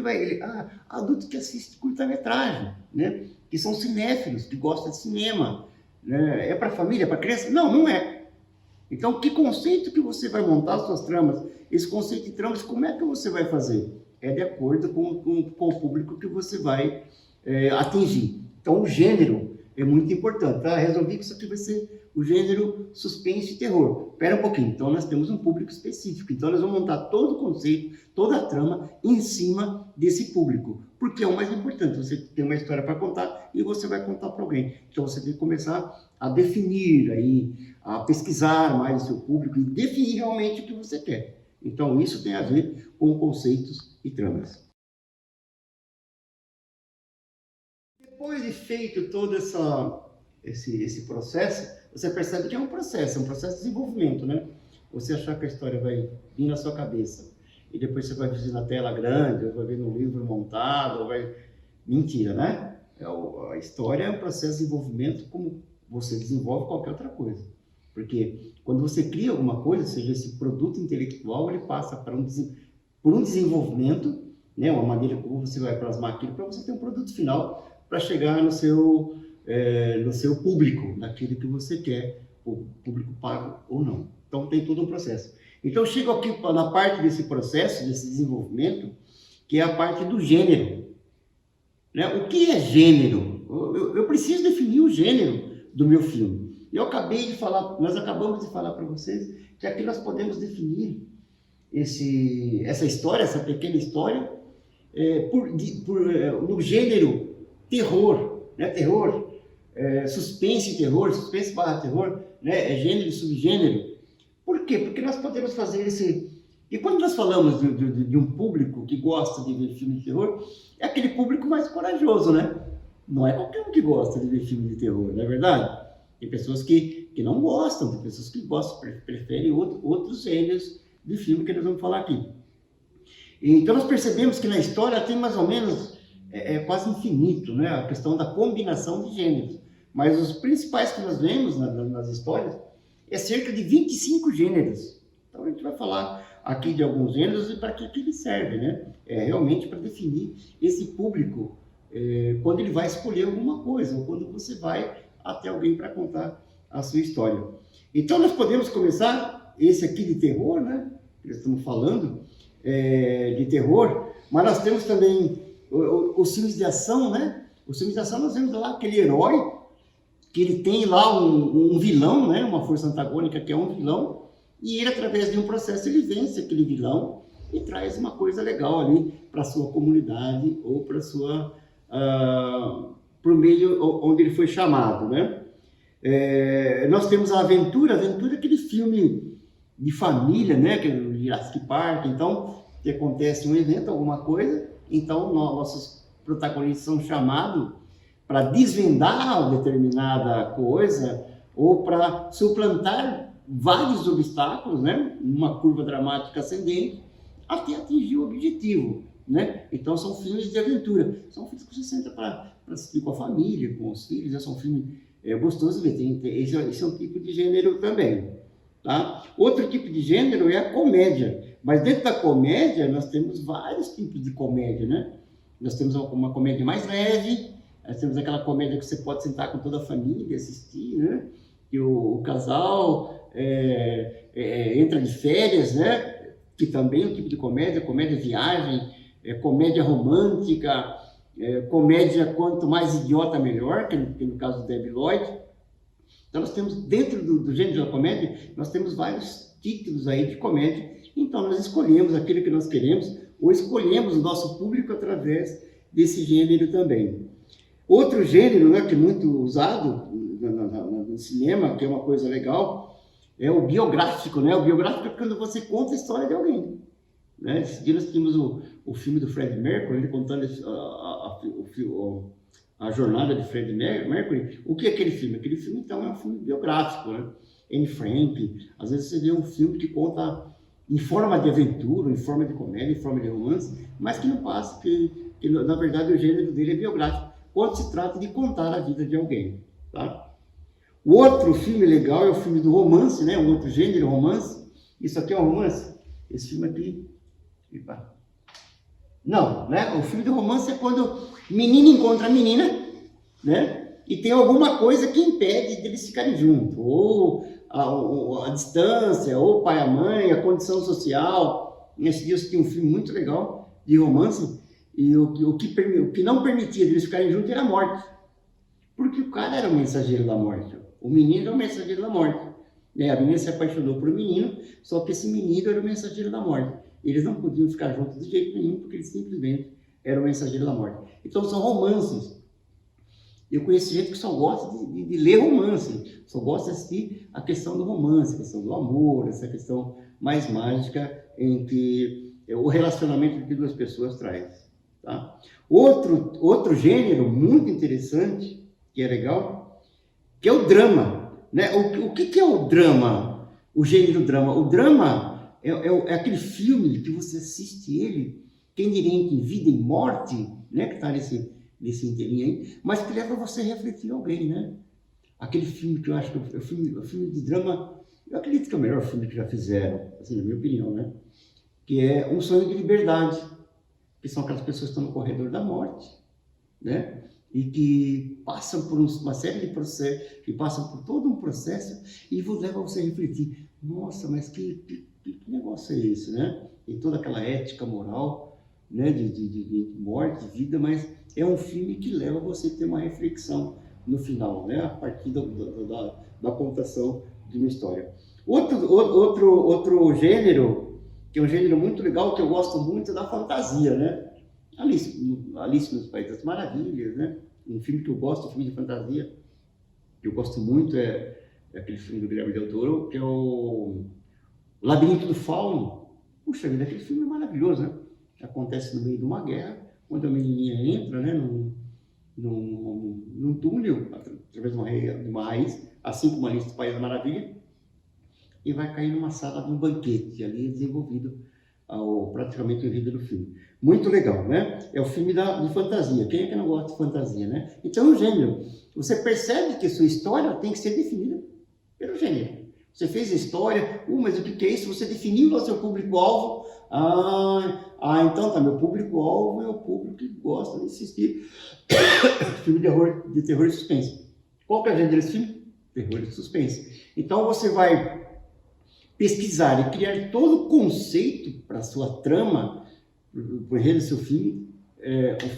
adulto que assiste curta-metragem, né? Que são cinéfilos, que gostam de cinema. Né? É para família, para criança? Não, não é. Então, que conceito que você vai montar as suas tramas? Esse conceito de tramas, como é que você vai fazer? É de acordo com o público que você vai atingir. Então, o gênero é muito importante. Tá? Resolvi que isso aqui vai ser o gênero suspense e terror. Espera um pouquinho, então nós temos um público específico. Então nós vamos montar todo o conceito, toda a trama em cima desse público. Porque é o mais importante, você tem uma história para contar e você vai contar para alguém. Então você tem que começar a definir, aí, a pesquisar mais o seu público e definir realmente o que você quer. Então isso tem a ver com conceitos e tramas. Depois de feito todo esse processo, você percebe que é um processo de desenvolvimento, né? Você achar que a história vai vir na sua cabeça e depois você vai ver na tela grande, ou vai ver no livro montado, ou vai... Mentira, né? A história é um processo de desenvolvimento como você desenvolve qualquer outra coisa. Porque quando você cria alguma coisa, seja esse produto intelectual, ele passa por um desenvolvimento, né? Uma maneira como você vai plasmar aquilo para você ter um produto final para chegar no seu público, naquilo que você quer, o público pago ou não. Então tem todo um processo. Então chego aqui na parte desse processo, desse desenvolvimento, que é a parte do gênero. Né? O que é gênero? Eu preciso definir o gênero do meu filme. Nós acabamos de falar para vocês que aqui nós podemos definir essa história, essa pequena história, no gênero terror, né? Terror, suspense e terror, suspense barra terror, né? É gênero e subgênero. Por quê? Porque nós podemos fazer E quando nós falamos de um público que gosta de ver filme de terror, é aquele público mais corajoso, né? Não é qualquer um que gosta de ver filme de terror, não é verdade? Tem pessoas que não gostam, tem pessoas que gostam, preferem outros gêneros de filme que nós vamos falar aqui. Então nós percebemos que na história tem mais ou menos quase infinito, né? A questão da combinação de gêneros. Mas os principais que nós vemos nas histórias é cerca de 25 gêneros. Então a gente vai falar aqui de alguns gêneros e para que ele serve, né? É realmente para definir esse público quando ele vai escolher alguma coisa ou quando você vai até alguém para contar a sua história. Então nós podemos começar esse aqui de terror, né? Que estamos falando de terror, mas nós temos também os filmes de ação, né? Os filmes de ação nós vemos lá aquele herói que ele tem lá um vilão, né? Uma força antagônica que é um vilão, e ele, através de um processo, ele vence aquele vilão e traz uma coisa legal ali para a sua comunidade ou para o meio onde ele foi chamado, né? Nós temos a Aventura é aquele filme de família, né? Que é o Jurassic Park. Então, que acontece um evento, alguma coisa, então nossos protagonistas são chamados para desvendar determinada coisa ou para suplantar vários obstáculos, né? Uma curva dramática ascendente, até atingir o objetivo, né? Então são filmes de aventura, são filmes que você senta para assistir com a família, com os filhos, são filmes gostosos de ver. Esse é um tipo de gênero também, tá? Outro tipo de gênero é a comédia, mas dentro da comédia nós temos vários tipos de comédia, né? Nós temos uma comédia mais leve, nós temos aquela comédia que você pode sentar com toda a família e assistir, né? Que o casal entra de férias, né? Que também é um tipo de comédia viagem, comédia romântica, comédia quanto mais idiota melhor, que no caso do Debi Lloyd. Então nós temos, dentro do gênero da comédia, nós temos vários títulos aí de comédia. Então nós escolhemos aquilo que nós queremos, ou escolhemos o nosso público através desse gênero também. Outro gênero, né, que é muito usado no cinema, que é uma coisa legal, é o biográfico, né? O biográfico é quando você conta a história de alguém, né? Esse dia nós tínhamos o filme do Freddie Mercury, ele contando a jornada de Freddie Mercury. O que é aquele filme? Aquele filme, então, é um filme biográfico, né? Anne Frank, às vezes você vê um filme que conta em forma de aventura, em forma de comédia, em forma de romance, mas que não passa, que na verdade o gênero dele é biográfico, quando se trata de contar a vida de alguém, tá? O outro filme legal é o filme do romance, né? Um outro gênero, romance. Isso aqui é um romance. Esse filme aqui... Epa. Não, né? O filme do romance é quando menino encontra menina, né? E tem alguma coisa que impede deles ficarem juntos. Ou a distância, ou o pai e a mãe, a condição social. Nesse dia eu tinha um filme muito legal de romance. E o que não permitia deles ficarem juntos era a morte. Porque o cara era o mensageiro da morte. O menino era o mensageiro da morte. A menina se apaixonou por um menino, só que esse menino era o mensageiro da morte. Eles não podiam ficar juntos de jeito nenhum, porque eles simplesmente eram o mensageiro da morte. Então são romances. Eu conheço gente que só gosta de ler romance, só gosta de assistir a questão do romance, a questão do amor, essa questão mais mágica em que o relacionamento entre duas pessoas traz. Tá? Outro gênero muito interessante, que é legal, que é o drama. Né? O que é o drama? O gênero drama? O drama é aquele filme que você assiste ele, quem diria em vida e morte, né? Que está nesse inteirinho aí, mas que leva você a refletir alguém, né? Aquele filme que eu acho que é o filme de drama, eu acredito que é o melhor filme que já fizeram, assim, na minha opinião, né? Que é Um Sonho de Liberdade, que são aquelas pessoas que estão no corredor da morte, né? E que passam por uma série de processos, que passam por todo um processo e leva você a refletir, nossa, mas que negócio é esse, né? Tem toda aquela ética moral, né, de morte, de vida, mas é um filme que leva você a ter uma reflexão no final, né, a partir da contação de uma história. Outro gênero, que é um gênero muito legal, que eu gosto muito, é da fantasia, né? Alice nos Países das Maravilhas, né? Um filme que eu gosto, um filme de fantasia, que eu gosto muito, é aquele filme do Guilherme Del Toro, que é o Labirinto do Fauno. Puxa vida, aquele filme é maravilhoso, né? Acontece no meio de uma guerra, quando a menininha entra, né, num túnel, através de uma raiz, assim como Alice nos Países das Maravilhas, e vai cair numa sala de um banquete. Ali é desenvolvido praticamente o enredo do filme. Muito legal, né? É o filme de fantasia. Quem é que não gosta de fantasia, né? Então, o gênero. Você percebe que a sua história tem que ser definida pelo gênero. Você fez a história, mas o que é isso? Você definiu o seu público-alvo. Então tá, meu público-alvo é o público que gosta de assistir filme de terror e suspense. Qual que é o gênero desse filme? Terror e suspense. Então, você vai pesquisar e criar todo o conceito para a sua trama, para o enredo do seu filme,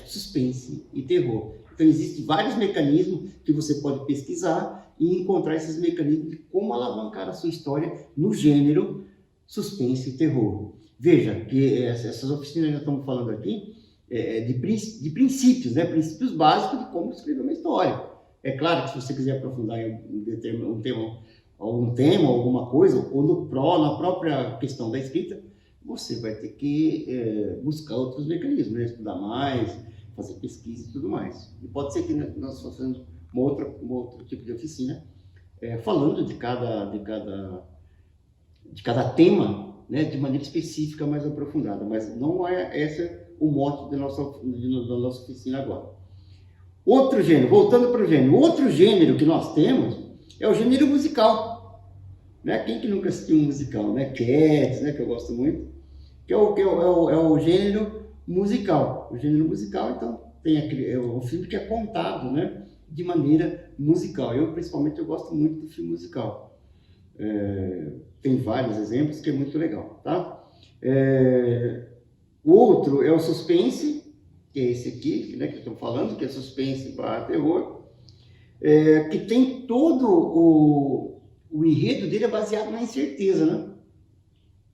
suspense e terror. Então, existem vários mecanismos que você pode pesquisar e encontrar esses mecanismos de como alavancar a sua história no gênero suspense e terror. Veja que essas oficinas que nós estamos falando aqui de princípios, né? Princípios básicos de como escrever uma história. É claro que se você quiser aprofundar em algum tema, alguma coisa, ou na própria questão da escrita, você vai ter que buscar outros mecanismos, né? Estudar mais, fazer pesquisa e tudo mais. E pode ser que nós façamos um outro tipo de oficina falando de cada tema, né? De maneira específica, mais aprofundada. Mas não é esse o mote da nossa oficina agora. Outro gênero, voltando para o gênero, outro gênero que nós temos é o gênero musical. Né? Quem que nunca assistiu um musical, né? Cats, né? Que eu gosto muito, que é o gênero musical. O gênero musical, então, tem o filme que é contado, né? De maneira musical. Principalmente, eu gosto muito do filme musical. Tem vários exemplos que é muito legal, tá? O outro é o suspense, que é esse aqui, né? Que eu estou falando, que é suspense barra terror, que tem todo o enredo dele é baseado na incerteza, né?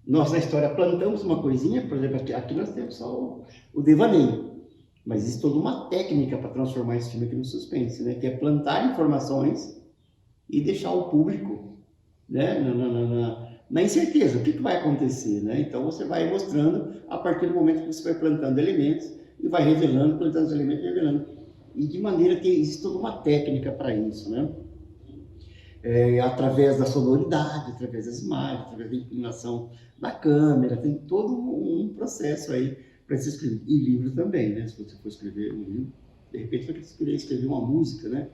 Nós, na história, plantamos uma coisinha, por exemplo, aqui nós temos só o devaneio, mas existe toda uma técnica para transformar esse filme aqui no suspense, né? Que é plantar informações e deixar o público né? Na incerteza, o que vai acontecer, né? Então você vai mostrando a partir do momento que você vai plantando elementos e vai revelando, plantando os elementos e revelando. E de maneira que existe toda uma técnica para isso, né? Através da sonoridade, através das imagens, através da inclinação da câmera, tem todo um processo aí para se escrever. E livro também, né? Se você for escrever um livro, de repente você vai querer escrever uma música, né?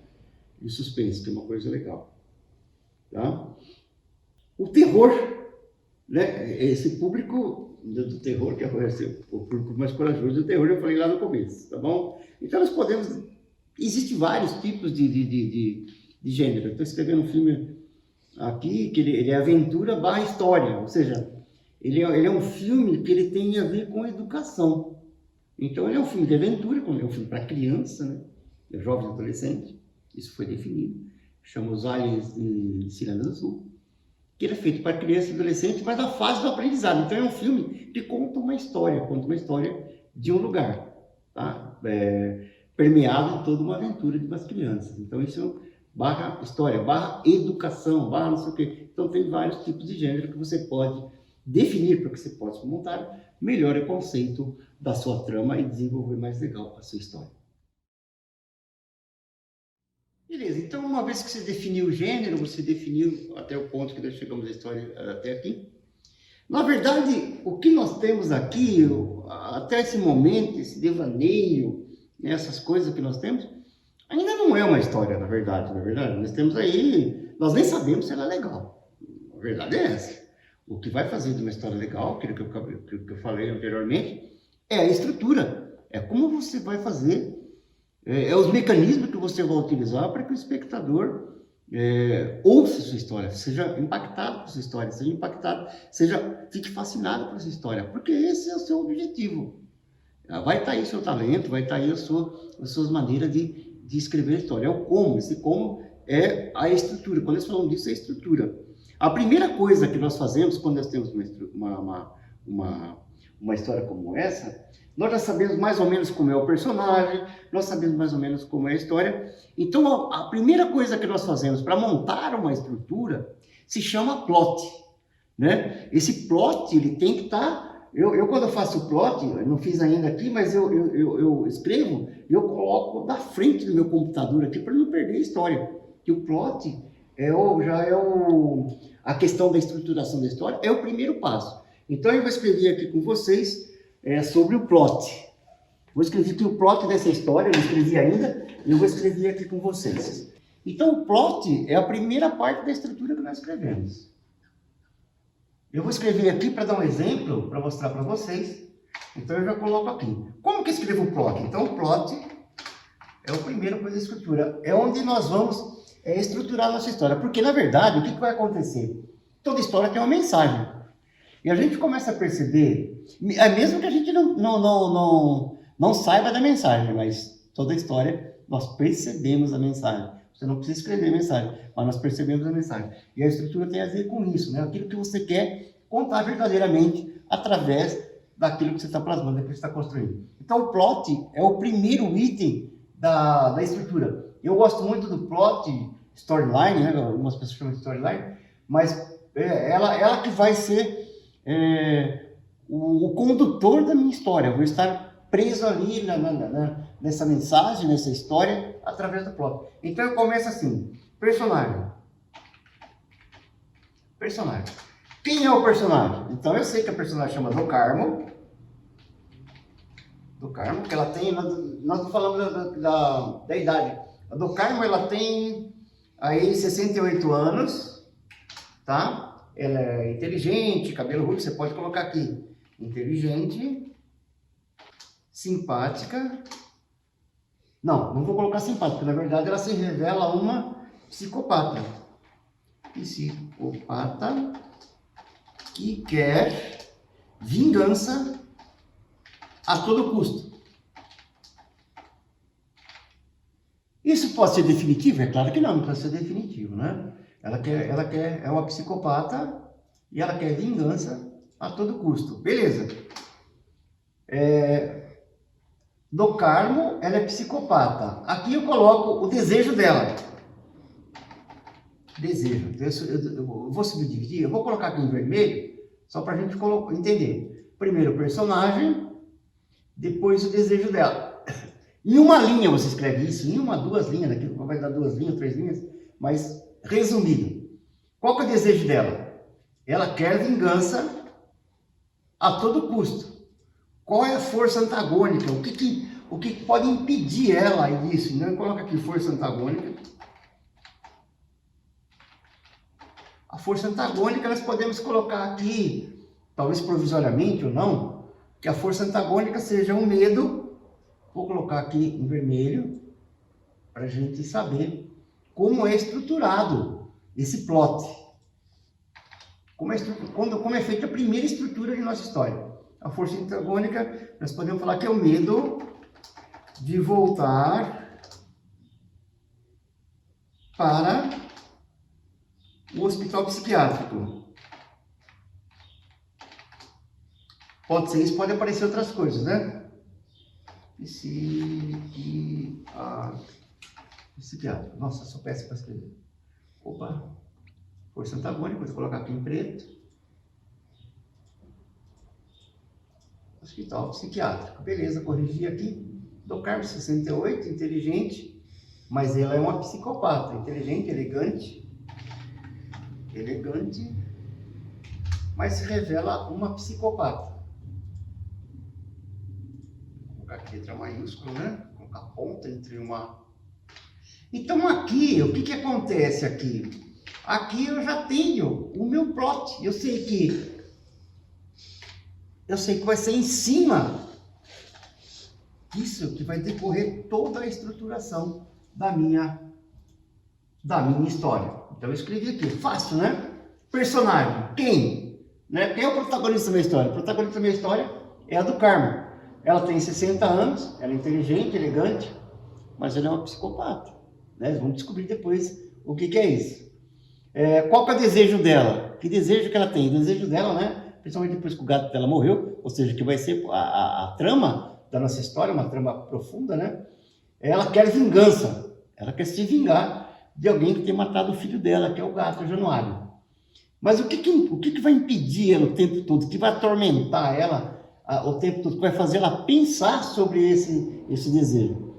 E suspense, que é uma coisa legal. Tá? O terror, né? Esse público do terror, que é o público mais corajoso do terror, eu falei lá no começo, tá bom? Então nós podemos... Existem vários tipos de gênero. Eu estou escrevendo um filme aqui, que ele é aventura barra história, ou seja, ele é um filme que ele tem a ver com educação. Então ele é um filme de aventura, é um filme para criança, né? Jovem e adolescente, isso foi definido. Chama Os Aliens de Ciranda do Sul, que ele é feito para criança e adolescente, mas na fase do aprendizado. Então é um filme que conta uma história de um lugar, tá? Permeado em toda uma aventura de umas crianças. Então isso é barra história, barra educação, barra não sei o quê. Então tem vários tipos de gênero que você pode definir para que você possa montar melhor o conceito da sua trama e desenvolver mais legal a sua história. Beleza, então uma vez que você definiu o gênero, você definiu até o ponto que nós chegamos a história até aqui. Na verdade, o que nós temos aqui, até esse momento, esse devaneio, essas coisas que nós temos, ainda não é uma história, na verdade, não é verdade? Nós temos aí, nós nem sabemos se ela é legal. A verdade é essa. O que vai fazer de uma história legal, aquilo que eu falei anteriormente, é a estrutura. É como você vai fazer, os mecanismos que você vai utilizar para que o espectador ouça a sua história, seja impactado por sua história, fique fascinado por sua história, porque esse é o seu objetivo. Vai estar aí o seu talento, vai estar aí as suas maneiras de escrever a história. É o como, esse como é a estrutura. Quando nós falamos disso, é a estrutura. A primeira coisa que nós fazemos quando nós temos uma história como essa, nós já sabemos mais ou menos como é o personagem, nós sabemos mais ou menos como é a história. Então, a primeira coisa que nós fazemos para montar uma estrutura se chama plot, né? Esse plot, ele tem que estar... quando eu faço o plot, eu não fiz ainda aqui, mas eu escrevo e eu coloco da frente do meu computador aqui para não perder a história. Que o plot a questão da estruturação da história é o primeiro passo. Então eu vou escrever aqui com vocês sobre o plot. Vou escrever aqui o plot dessa história, eu não escrevi ainda, e eu vou escrever aqui com vocês. Então o plot é a primeira parte da estrutura que nós escrevemos. Eu vou escrever aqui para dar um exemplo, para mostrar para vocês. Então eu já coloco aqui. Como que eu escrevo o plot? Então o plot é o primeiro coisa da estrutura. É onde nós vamos estruturar a nossa história. Porque na verdade, o que vai acontecer? Toda história tem uma mensagem. E a gente começa a perceber, mesmo que a gente não saiba da mensagem, mas toda história nós percebemos a mensagem. Você não precisa escrever a mensagem, mas nós percebemos a mensagem. E a estrutura tem a ver com isso, né? Aquilo que você quer contar verdadeiramente através daquilo que você está plasmando, daquilo que você está construindo. Então, o plot é o primeiro item da estrutura. Eu gosto muito do plot, storyline, né? Algumas pessoas chamam de storyline, mas ela que vai ser o condutor da minha história. Eu vou estar preso ali nessa mensagem, nessa história, através do plot. Então eu começo assim, personagem. Quem é o personagem? Então eu sei que a personagem chama Do Carmo, que ela tem, nós não falamos da idade. A Do Carmo, ela tem aí 68 anos, tá? Ela é inteligente, cabelo ruivo, você pode colocar aqui. Inteligente, simpática. Não vou colocar simpática, porque na verdade ela se revela uma psicopata. Psicopata que quer vingança a todo custo. Isso pode ser definitivo? É claro que não pode ser definitivo, né? É uma psicopata e ela quer vingança a todo custo. Beleza. Do Carmo, ela é psicopata. Aqui eu coloco o desejo dela. desejo. Então, eu vou subdividir, eu vou colocar aqui em vermelho, só para a gente entender. Primeiro o personagem, depois o desejo dela. Em uma linha você escreve isso, em uma, duas linhas, daqui vai dar 2 linhas, 3 linhas, mas resumido. Qual que é o desejo dela? Ela quer vingança a todo custo. Qual é a força antagônica? O que pode impedir ela disso? Então, coloca aqui força antagônica. A força antagônica nós podemos colocar aqui, talvez provisoriamente ou não, que a força antagônica seja o medo. Vou colocar aqui em vermelho, para a gente saber como é estruturado esse plot. Como é feita a primeira estrutura de nossa história. A força antagônica, nós podemos falar que é o medo de voltar para o hospital psiquiátrico. Pode ser isso, pode aparecer outras coisas, né? Psiquiátrico. Nossa, sou péssimo para escrever. Opa! Força antagônica, vou colocar aqui em preto. Hospital psiquiátrico. Beleza, corrigi aqui. Do Carmo, 68, inteligente, mas ela é uma psicopata. Inteligente, elegante, mas se revela uma psicopata. Vou colocar aqui letra maiúscula, né? Vou colocar ponta entre uma... Então aqui, o que acontece aqui? Aqui eu já tenho o meu plot. Eu sei que vai ser em cima disso que vai decorrer toda a estruturação da minha história. Então eu escrevi aqui, fácil, né? Personagem, quem? Né? Quem é o protagonista da minha história? O protagonista da minha história é a do Carmo. Ela tem 60 anos, ela é inteligente, elegante, mas ela é uma psicopata. Né? Vamos descobrir depois o que é isso. Qual que é o desejo dela? Que desejo que ela tem? O desejo dela, né? Principalmente depois que o gato dela morreu, ou seja, que vai ser a trama da nossa história, uma trama profunda, né? Ela quer vingança. Ela quer se vingar de alguém que tem matado o filho dela, que é o gato Januário. Mas o que vai impedir ela o tempo todo? O que vai atormentar ela o tempo todo? O que vai fazer ela pensar sobre esse desejo?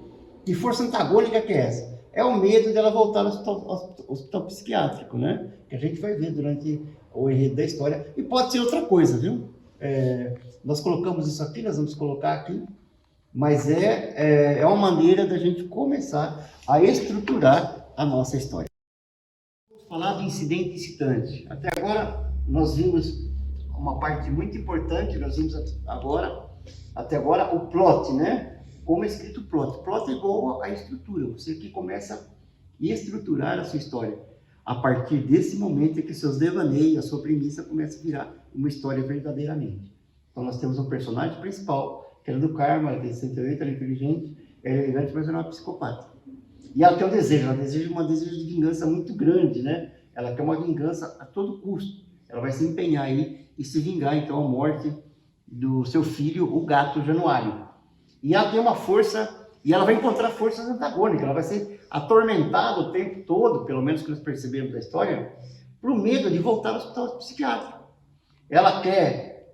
Que força antagônica que é essa? É o medo dela voltar ao hospital psiquiátrico, né? Que a gente vai ver durante o enredo da história. E pode ser outra coisa, viu? Nós colocamos isso aqui, nós vamos colocar aqui. Mas é uma maneira da gente começar a estruturar a nossa história. Vamos falar do incidente incitante. Até agora, nós vimos uma parte muito importante, nós vimos até agora o plot, né? Como é escrito o plot. Plot é igual à estrutura, você que começa a estruturar a sua história. A partir desse momento é que seus devaneios, a sua premissa começa a virar uma história verdadeiramente. Então nós temos um personagem principal, que era do Carmo, ela tem 68, ela é inteligente, ela é elegante, mas ela é uma psicopata. E ela tem um desejo, desejo de vingança muito grande, né? Ela quer uma vingança a todo custo. Ela vai se empenhar aí e se vingar, então, a morte do seu filho, o gato Januário. E ela tem uma força, e ela vai encontrar forças antagônicas, ela vai ser atormentada o tempo todo, pelo menos que nós percebemos da história, por medo de voltar ao hospital psiquiátrico. Ela quer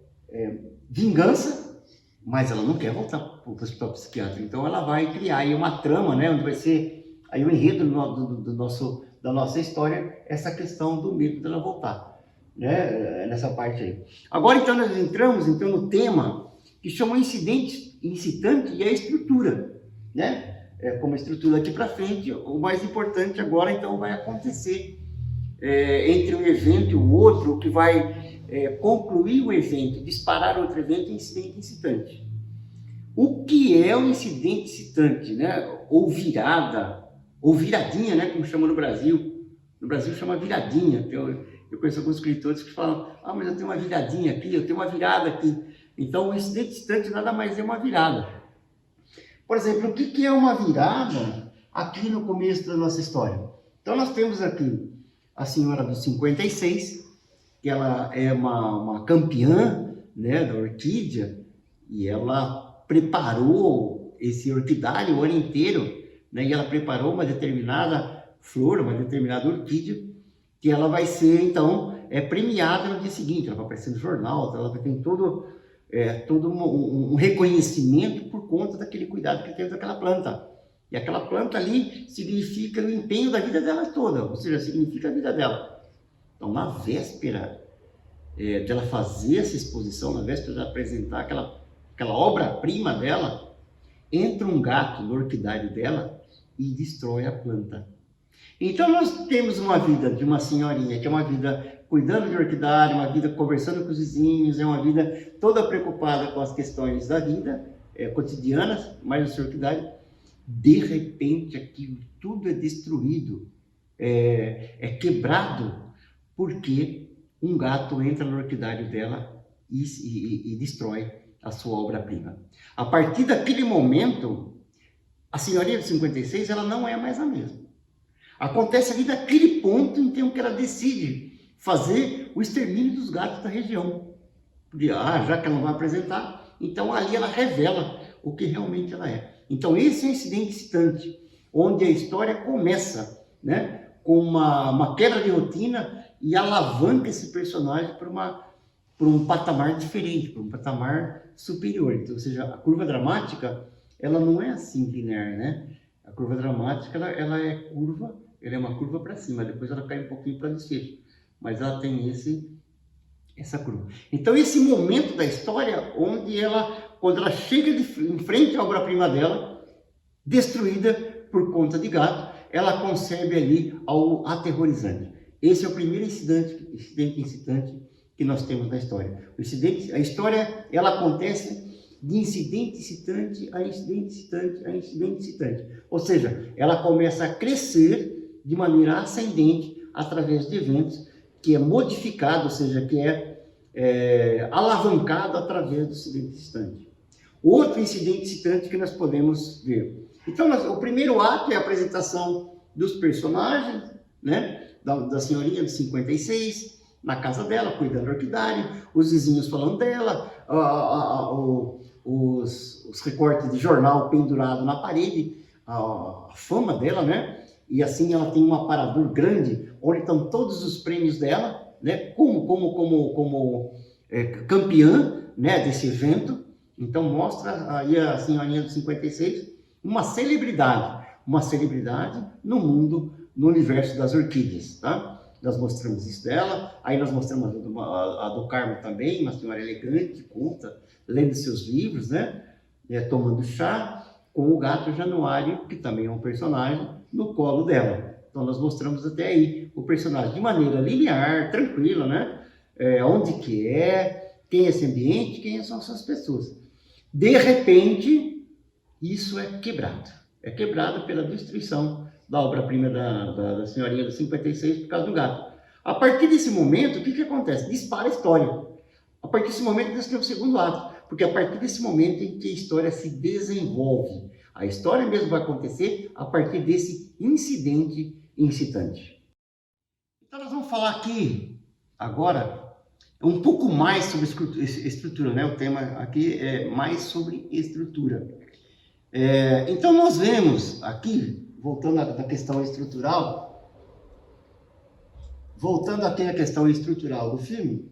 vingança, mas ela não quer voltar para o hospital psiquiátrico. Então ela vai criar aí uma trama, né, onde vai ser aí o enredo da nossa história, essa questão do medo dela voltar, né, nessa parte aí. Agora então nós entramos no tema que chama incidente incitante e a estrutura, né? Como a estrutura aqui para frente, o mais importante agora então vai acontecer entre um evento e o outro, o que vai concluir o evento, disparar outro evento, é incidente incitante. O que é um incidente incitante, né? Ou virada, ou viradinha, né? Como chama no Brasil. No Brasil chama viradinha. Eu conheço alguns escritores que falam, mas eu tenho uma viradinha aqui, eu tenho uma virada aqui. Então, o incidente incitante nada mais é uma virada. Por exemplo, o que é uma virada aqui no começo da nossa história? Então, nós temos aqui a senhora dos 56, que ela é uma campeã, né, da orquídea, e ela preparou esse orquidário o ano inteiro, né, e ela preparou uma determinada flor, uma determinada orquídea, que ela vai ser, então, premiada no dia seguinte, ela vai aparecer no jornal, ela vai ter todo um reconhecimento por conta daquele cuidado que teve daquela planta. E aquela planta ali significa o empenho da vida dela toda, ou seja, significa a vida dela. Então, na véspera dela fazer essa exposição, na véspera de apresentar aquela obra-prima dela, entra um gato no orquidário dela e destrói a planta. Então, nós temos uma vida de uma senhorinha, que é uma vida cuidando de orquidário, uma vida conversando com os vizinhos, é uma vida toda preocupada com as questões da vida cotidianas, mas no seu orquidário. De repente, aquilo tudo é destruído, é quebrado, porque um gato entra no orquidário dela e destrói a sua obra-prima. A partir daquele momento, a senhorinha de 56, ela não é mais a mesma. Acontece ali daquele ponto em que ela decide fazer o extermínio dos gatos da região. Porque, já que ela não vai apresentar, então ali ela revela o que realmente ela é. Então esse é um incidente excitante, onde a história começa, né, com uma quebra de rotina e alavanca esse personagem para um patamar diferente, para um patamar superior. Então, ou seja, a curva dramática, ela não é assim linear, né? A curva dramática, ela é uma curva para cima, depois ela cai um pouquinho para desfecho, mas ela tem essa curva. Então, esse momento da história, onde quando ela chega em frente à obra-prima dela, destruída por conta de gato, ela concebe ali algo aterrorizante. Esse é o primeiro incidente incitante que nós temos na história. A história, ela acontece de incidente excitante a incidente excitante a incidente excitante. Ou seja, ela começa a crescer de maneira ascendente através de eventos que é modificado, ou seja, que é alavancado através do incidente excitante. Outro incidente excitante que nós podemos ver. Então, o primeiro ato é a apresentação dos personagens, né, da senhorinha de 56, na casa dela, cuidando do orquidário, os vizinhos falando dela, os recortes de jornal pendurado na parede, a fama dela, né? E assim ela tem um aparador grande, onde estão todos os prêmios dela, né? Como campeã, né, desse evento. Então mostra aí a senhorinha de 56, uma celebridade no mundo, no universo das orquídeas, tá? Nós mostramos isso dela, aí nós mostramos a do Carmo também, uma senhora elegante, culta, lendo seus livros, né? Tomando chá, com o gato Januário, que também é um personagem, no colo dela. Então nós mostramos até aí o personagem de maneira linear, tranquila, né? Onde que quem é esse ambiente, quem são essas pessoas. De repente, isso é quebrado. É quebrado pela destruição da obra-prima da senhorinha do 56 por causa do gato. A partir desse momento, o que acontece? Dispara a história. A partir desse momento, nós temos o segundo ato, porque a partir desse momento em que a história se desenvolve, a história mesmo vai acontecer a partir desse incidente incitante. Então, nós vamos falar aqui, agora, um pouco mais sobre estrutura, né? O tema aqui é mais sobre estrutura. Então, nós vemos aqui, voltando à questão estrutural, do filme,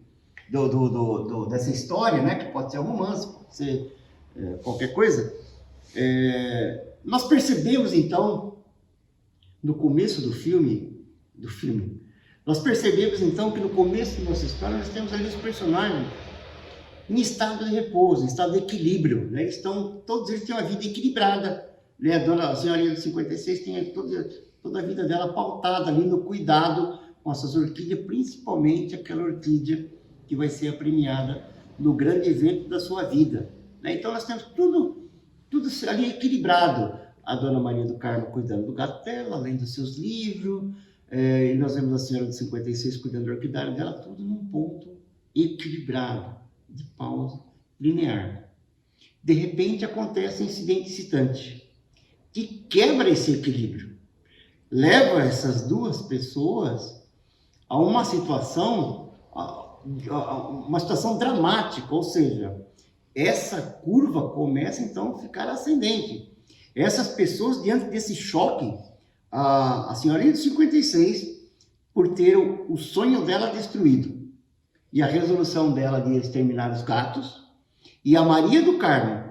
dessa história, né, que pode ser um romance, pode ser qualquer coisa, nós percebemos, então, no começo do filme, nós percebemos, então, que no começo da nossa história, nós temos ali os personagens em estado de repouso, em estado de equilíbrio, né? Todos eles têm uma vida equilibrada, né? A senhorinha de 56 tem toda a vida dela pautada ali no cuidado com essas orquídeas, principalmente aquela orquídea que vai ser a premiada no grande evento da sua vida, né? Então nós temos tudo ali equilibrado. A Dona Maria do Carmo cuidando do gato dela, além dos seus livros, e nós vemos a senhora de 56 cuidando do orquidário dela, tudo num ponto equilibrado, de pausa linear. De repente acontece um incidente excitante que quebra esse equilíbrio, leva essas duas pessoas a uma situação dramática, ou seja, essa curva começa então a ficar ascendente. Essas pessoas, diante desse choque, a senhorinha de 56 por ter o sonho dela destruído e a resolução dela de exterminar os gatos, e a Maria do Carmo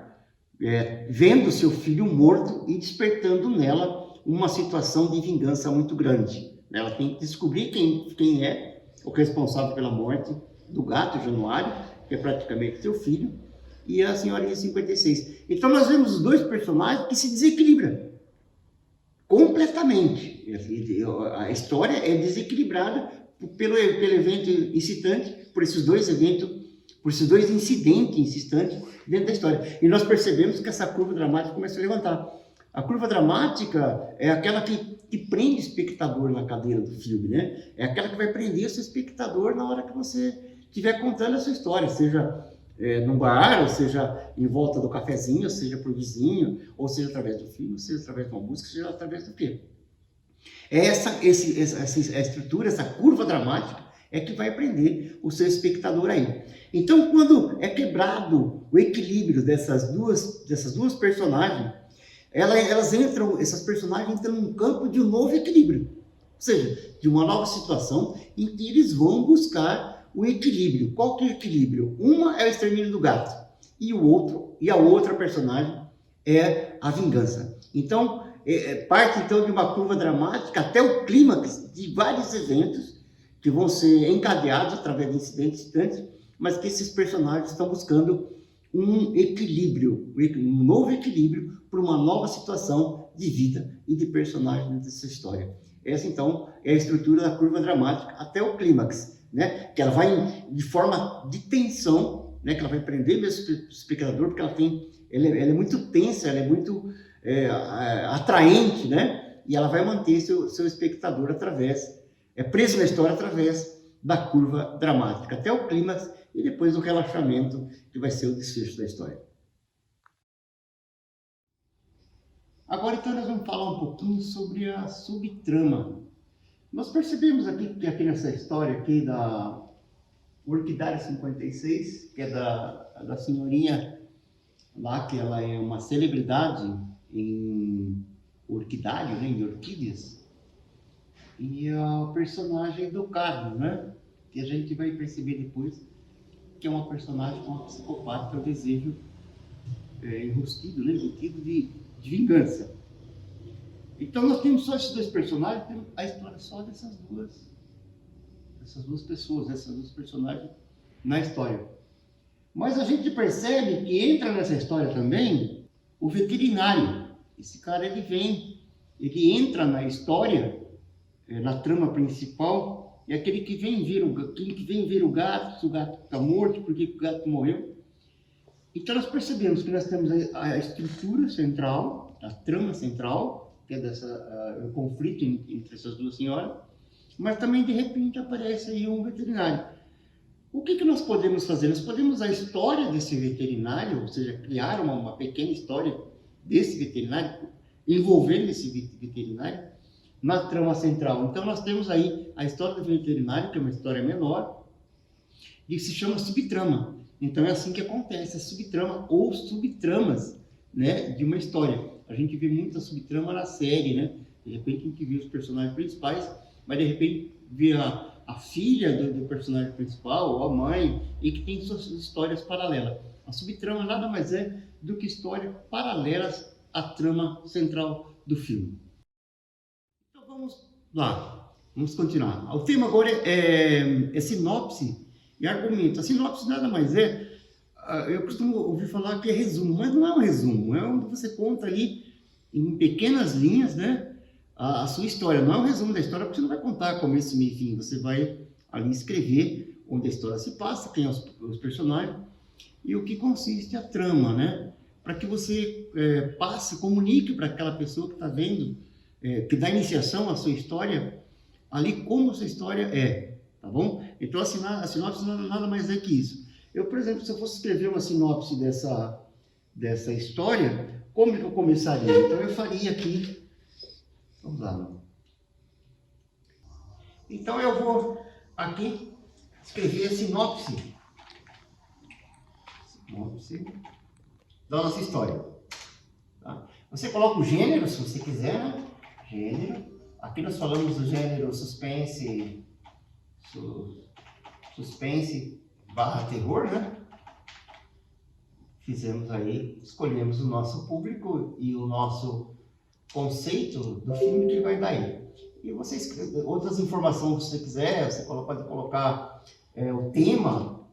vendo seu filho morto e despertando nela uma situação de vingança muito grande. Ela tem que descobrir quem é o responsável pela morte do gato Januário, que é praticamente seu filho, e a senhorinha 56. Então nós vemos os dois personagens que se desequilibram completamente. A história é desequilibrada pelo evento incitante, por esses dois eventos, por esses dois incidentes incitantes dentro da história. E nós percebemos que essa curva dramática começa a levantar. A curva dramática é aquela que prende o espectador na cadeira do filme, né? É aquela que vai prender o seu espectador na hora que você estiver contando a sua história, seja num bar, ou seja em volta do cafezinho, ou seja para o vizinho, ou seja através do filme, ou seja através de uma música, seja através do quê? Essa estrutura, essa curva dramática é que vai prender o seu espectador aí. Então, quando é quebrado o equilíbrio dessas duas personagens, essas personagens entram num campo de um novo equilíbrio, ou seja, de uma nova situação em que eles vão buscar o equilíbrio. Qual que é o equilíbrio? Uma é o extermínio do gato e a outra personagem é a vingança. Então, parte então de uma curva dramática até o clímax de vários eventos que vão ser encadeados através de incidentes, mas que esses personagens estão buscando um equilíbrio, um novo equilíbrio para uma nova situação de vida e de personagem dessa história. Essa, então, é a estrutura da curva dramática até o clímax, né? Que ela vai de forma de tensão, né? Que ela vai prender mesmo o espectador, porque ela é muito tensa, ela é muito atraente, né? E ela vai manter seu espectador preso na história através da curva dramática, até o clímax e depois o relaxamento, que vai ser o desfecho da história. Agora, então, nós vamos falar um pouquinho sobre a subtrama. Nós percebemos aqui nessa história aqui da Orquidária 56, que é da senhorinha lá, que ela é uma celebridade em orquidário, né, em orquídeas, e a personagem do Carmo, né, que a gente vai perceber depois que é uma personagem com uma psicopata, que é o desejo enrustido, né, embutido de vingança. Então nós temos só esses dois personagens, temos a história só dessas duas pessoas, dessas duas personagens na história. Mas a gente percebe que entra nessa história também o veterinário. Esse cara ele entra na história, na trama principal, é aquele que vem ver o gato, se o gato está morto, por que o gato morreu. Então nós percebemos que nós temos a estrutura central, a trama central, que é o conflito entre essas duas senhoras, mas também de repente aparece aí um veterinário. O que nós podemos fazer? Nós podemos usar a história desse veterinário, ou seja, criar uma pequena história desse veterinário, envolvendo esse veterinário na trama central. Então nós temos aí a história do veterinário, que é uma história menor, e se chama subtrama. Então é assim que acontece, a subtrama ou subtramas, né, de uma história. A gente vê muita subtrama na série, né? De repente a gente vê os personagens principais, mas de repente vê a filha do personagem principal, ou a mãe, e que tem suas histórias paralelas. A subtrama nada mais é do que histórias paralelas à trama central do filme. Então vamos lá, vamos continuar. O tema agora é sinopse e argumento. A sinopse nada mais eu costumo ouvir falar que é resumo, mas não é um resumo, é onde você conta ali em pequenas linhas, né, a sua história. Não é um resumo da história, porque você não vai contar começo, meio e fim, você vai ali escrever onde a história se passa, quem são os personagens e o que consiste a trama, né, para que você comunique para aquela pessoa que está vendo, que dá iniciação à sua história, ali como a sua história tá bom? Então a sinopse nada mais é que isso. Eu, por exemplo, se eu fosse escrever uma sinopse dessa história, como que eu começaria? Então eu faria aqui, vamos lá. Então eu vou aqui escrever a sinopse da nossa história. Tá? Você coloca o gênero, se você quiser, né? Gênero. Aqui nós falamos do gênero suspense barra terror, né? Fizemos aí, escolhemos o nosso público e o nosso conceito do filme que vai dar aí. E vocês, outras informações que você quiser, você pode colocar o tema.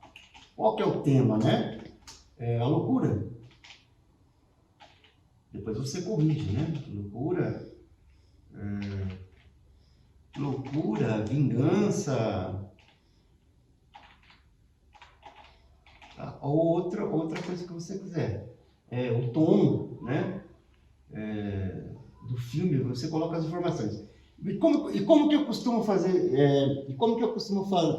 Qual que é o tema, né? É a loucura. Depois você corrige, né? Loucura, vingança. Tá? Ou outra coisa que você quiser. O tom, né? Do filme, você coloca as informações. E como que eu costumo fazer?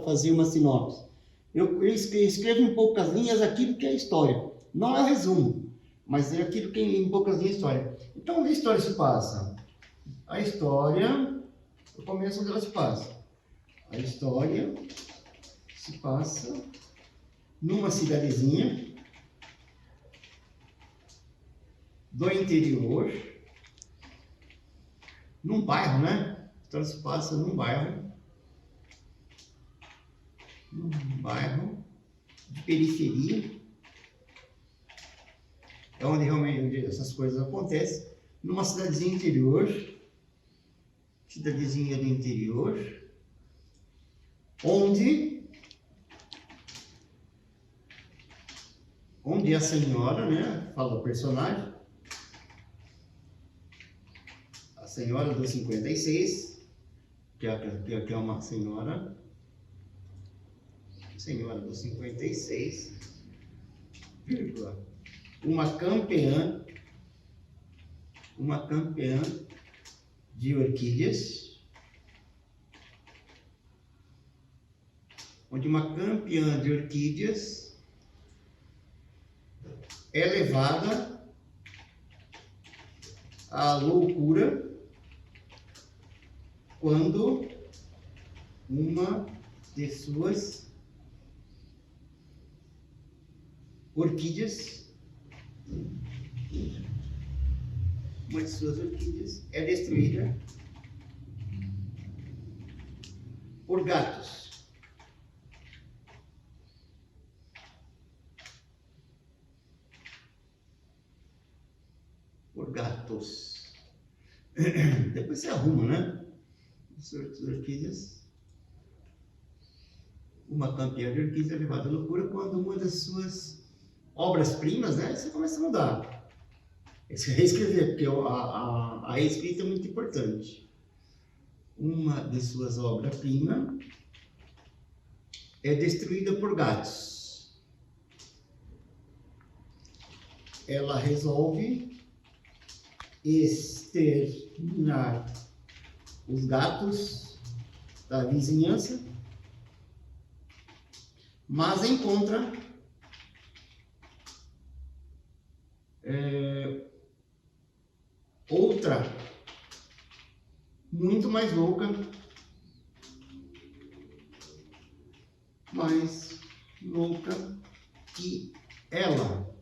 Fazer uma sinopse? Eu escrevo em poucas linhas aquilo que é a história. Não é o resumo, mas é aquilo que em poucas linhas é a história. Então, onde a história se passa? A história, eu começo onde ela se passa. A história se passa numa cidadezinha do interior, num bairro, né? A história se passa num bairro de periferia, é onde realmente essas coisas acontecem, numa cidadezinha do interior, onde a senhora, né, fala o personagem, a senhora dos 56, que é uma senhora dos 56, uma campeã de orquídeas, onde uma campeã de orquídeas é levada à loucura quando uma de suas orquídeas é destruída por gatos. Depois você arruma, né? As orquídeas. Uma campeã de orquídeas é levada à loucura quando uma das suas obras-primas, né? Você começa a mudar. Reescrever, porque a escrita é muito importante. Uma de suas obras-primas é destruída por gatos. Ela resolve exterminar os gatos da vizinhança, mas encontra outra muito mais louca, que ela,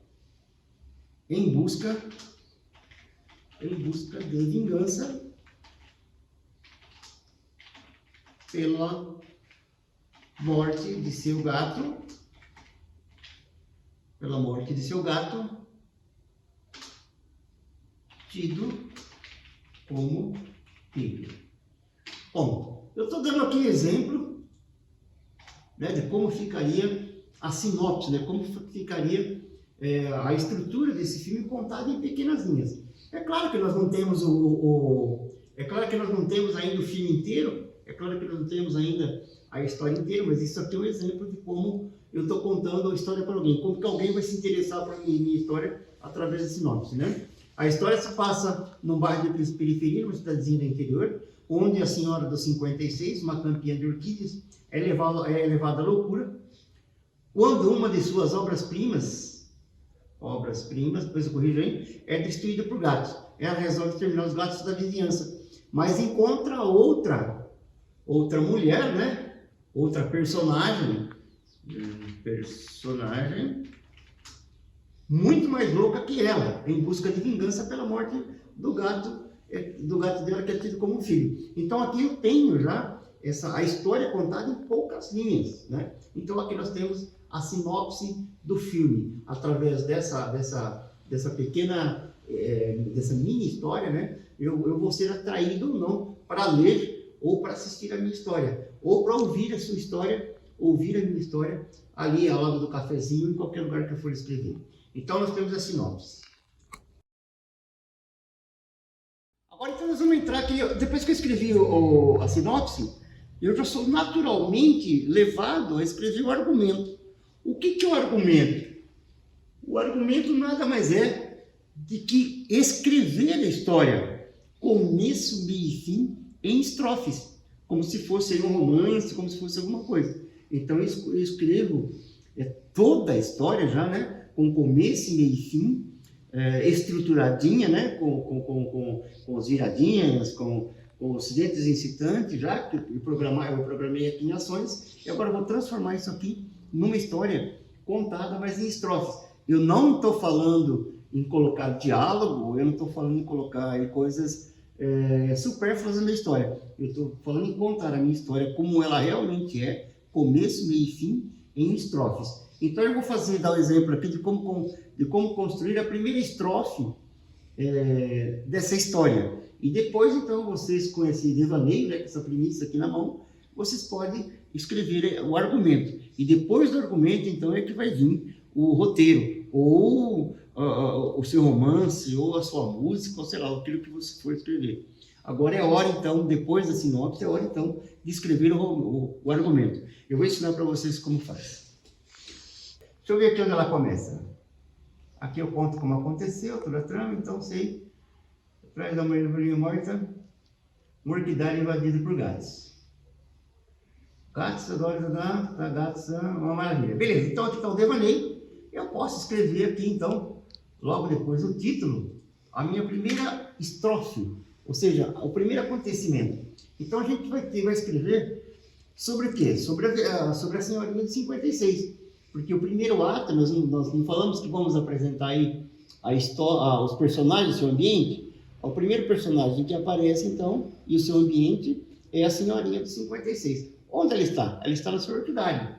em busca de vingança pela morte de seu gato, tido como filho. Bom, eu estou dando aqui exemplo, né, de como ficaria a sinopse, né, como ficaria a estrutura desse filme contada em pequenas linhas. É claro que nós não temos ainda o filme inteiro, é claro que nós não temos ainda a história inteira, mas isso aqui é um exemplo de como eu estou contando a história para alguém, como que alguém vai se interessar por minha história através da sinopse, né? A história se passa num bairro de periferia, numa cidadezinha do interior, onde a senhora dos 56, uma campeã de orquídeas, é levada à loucura, quando uma de suas obras-primas, depois eu corrijo aí, é destruída por gatos. Ela resolve terminar os gatos da vizinhança, mas encontra outra mulher, né? Outra personagem muito mais louca que ela, em busca de vingança pela morte do gato do gato dela, que é tido como filho. Então aqui eu tenho já a história contada em poucas linhas, né? Então aqui nós temos a sinopse do filme, através dessa pequena, dessa mini história, né? Eu vou ser atraído ou não para ler ou para assistir a minha história, ou para ouvir a sua história, ouvir a minha história ali ao lado do cafezinho, em qualquer lugar que eu for escrever. Então nós temos a sinopse. Agora então nós vamos entrar aqui, depois que eu escrevi a sinopse, eu já sou naturalmente levado a escrever o argumento. O que é o argumento? O argumento nada mais é de que escrever a história, começo, meio e fim, em estrofes, como se fosse um romance, como se fosse alguma coisa. Então eu escrevo toda a história já, né, com começo, meio e fim, estruturadinha, né, com as viradinhas, com os dentes incitantes, já que eu programei aqui em ações, e agora eu vou transformar isso aqui numa história contada, mas em estrofes. Eu não estou falando em colocar diálogo, eu não estou falando em colocar aí coisas supérfluas na minha história. Eu estou falando em contar a minha história como ela realmente é, começo, meio e fim, em estrofes. Então eu vou dar um exemplo aqui de como construir a primeira estrofe dessa história. E depois, então, vocês com esse devaneio, né, com essa premissa aqui na mão, vocês podem escrever o argumento. E depois do argumento, então, é que vai vir o roteiro, ou o seu romance, ou a sua música, ou sei lá, aquilo que você for escrever. Agora é hora, então, depois da sinopse, é hora, então, de escrever o argumento. Eu vou ensinar para vocês como faz. Deixa eu ver aqui onde ela começa. Aqui eu conto como aconteceu, toda a trama, então sei. Atrás da mulher morta, morquidade invadida por gatos. Gatos, agora gatos, uma maravilha. Beleza, então aqui está o devaneio. Eu posso escrever aqui, então, logo depois do título, a minha primeira estrofe, ou seja, o primeiro acontecimento. Então a gente vai escrever sobre o quê? Sobre a senhorinha de 56. Porque o primeiro ato, nós não falamos que vamos apresentar aí os personagens do seu ambiente. O primeiro personagem que aparece, então, e o seu ambiente é a senhorinha de 56. Onde ela está? Ela está na sua orquidade.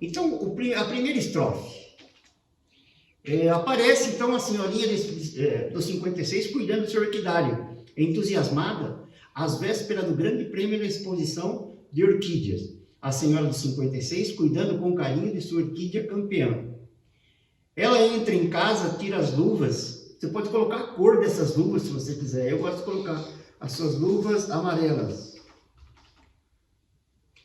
Então, a primeira estrofe. Aparece, então, a senhorinha do 56 cuidando do seu orquidário, entusiasmada, às vésperas do grande prêmio da exposição de orquídeas. A senhora do 56 cuidando com carinho de sua orquídea campeã. Ela entra em casa, tira as luvas. Você pode colocar a cor dessas luvas, se você quiser. Eu gosto de colocar as suas luvas amarelas.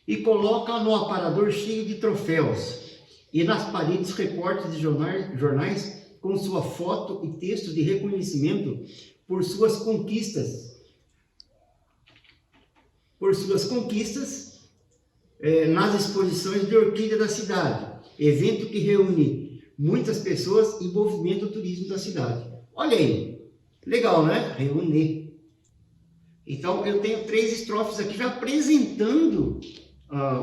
E coloca no aparador cheio de troféus. E nas paredes recortes de jornais com sua foto e texto de reconhecimento por suas conquistas. Nas exposições de orquídea da cidade. Evento que reúne muitas pessoas e movimenta o turismo da cidade. Olha aí, legal, né? Reúne. Então, eu tenho 3 estrofes aqui já apresentando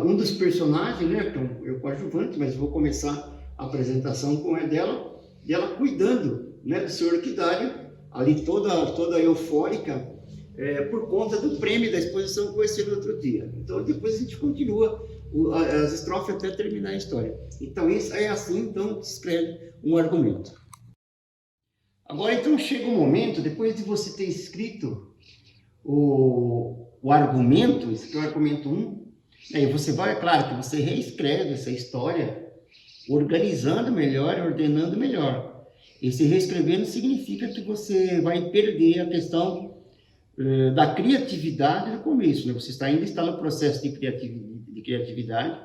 um dos personagens, né? Então, eu coadjuvante, mas vou começar a apresentação com dela, e ela cuidando, né, do seu orquidário, ali toda eufórica, por conta do prêmio da exposição que vai ser no outro dia. Então, depois a gente continua as estrofes até terminar a história. Então, isso é assim, então, que se escreve um argumento. Agora, então, chega um momento, depois de você ter escrito o argumento, esse aqui é o argumento 1, aí você vai, claro que você reescreve essa história, organizando melhor, ordenando melhor. Esse reescrevendo significa que você vai perder a questão da criatividade no começo, né? Você ainda está no processo de criatividade,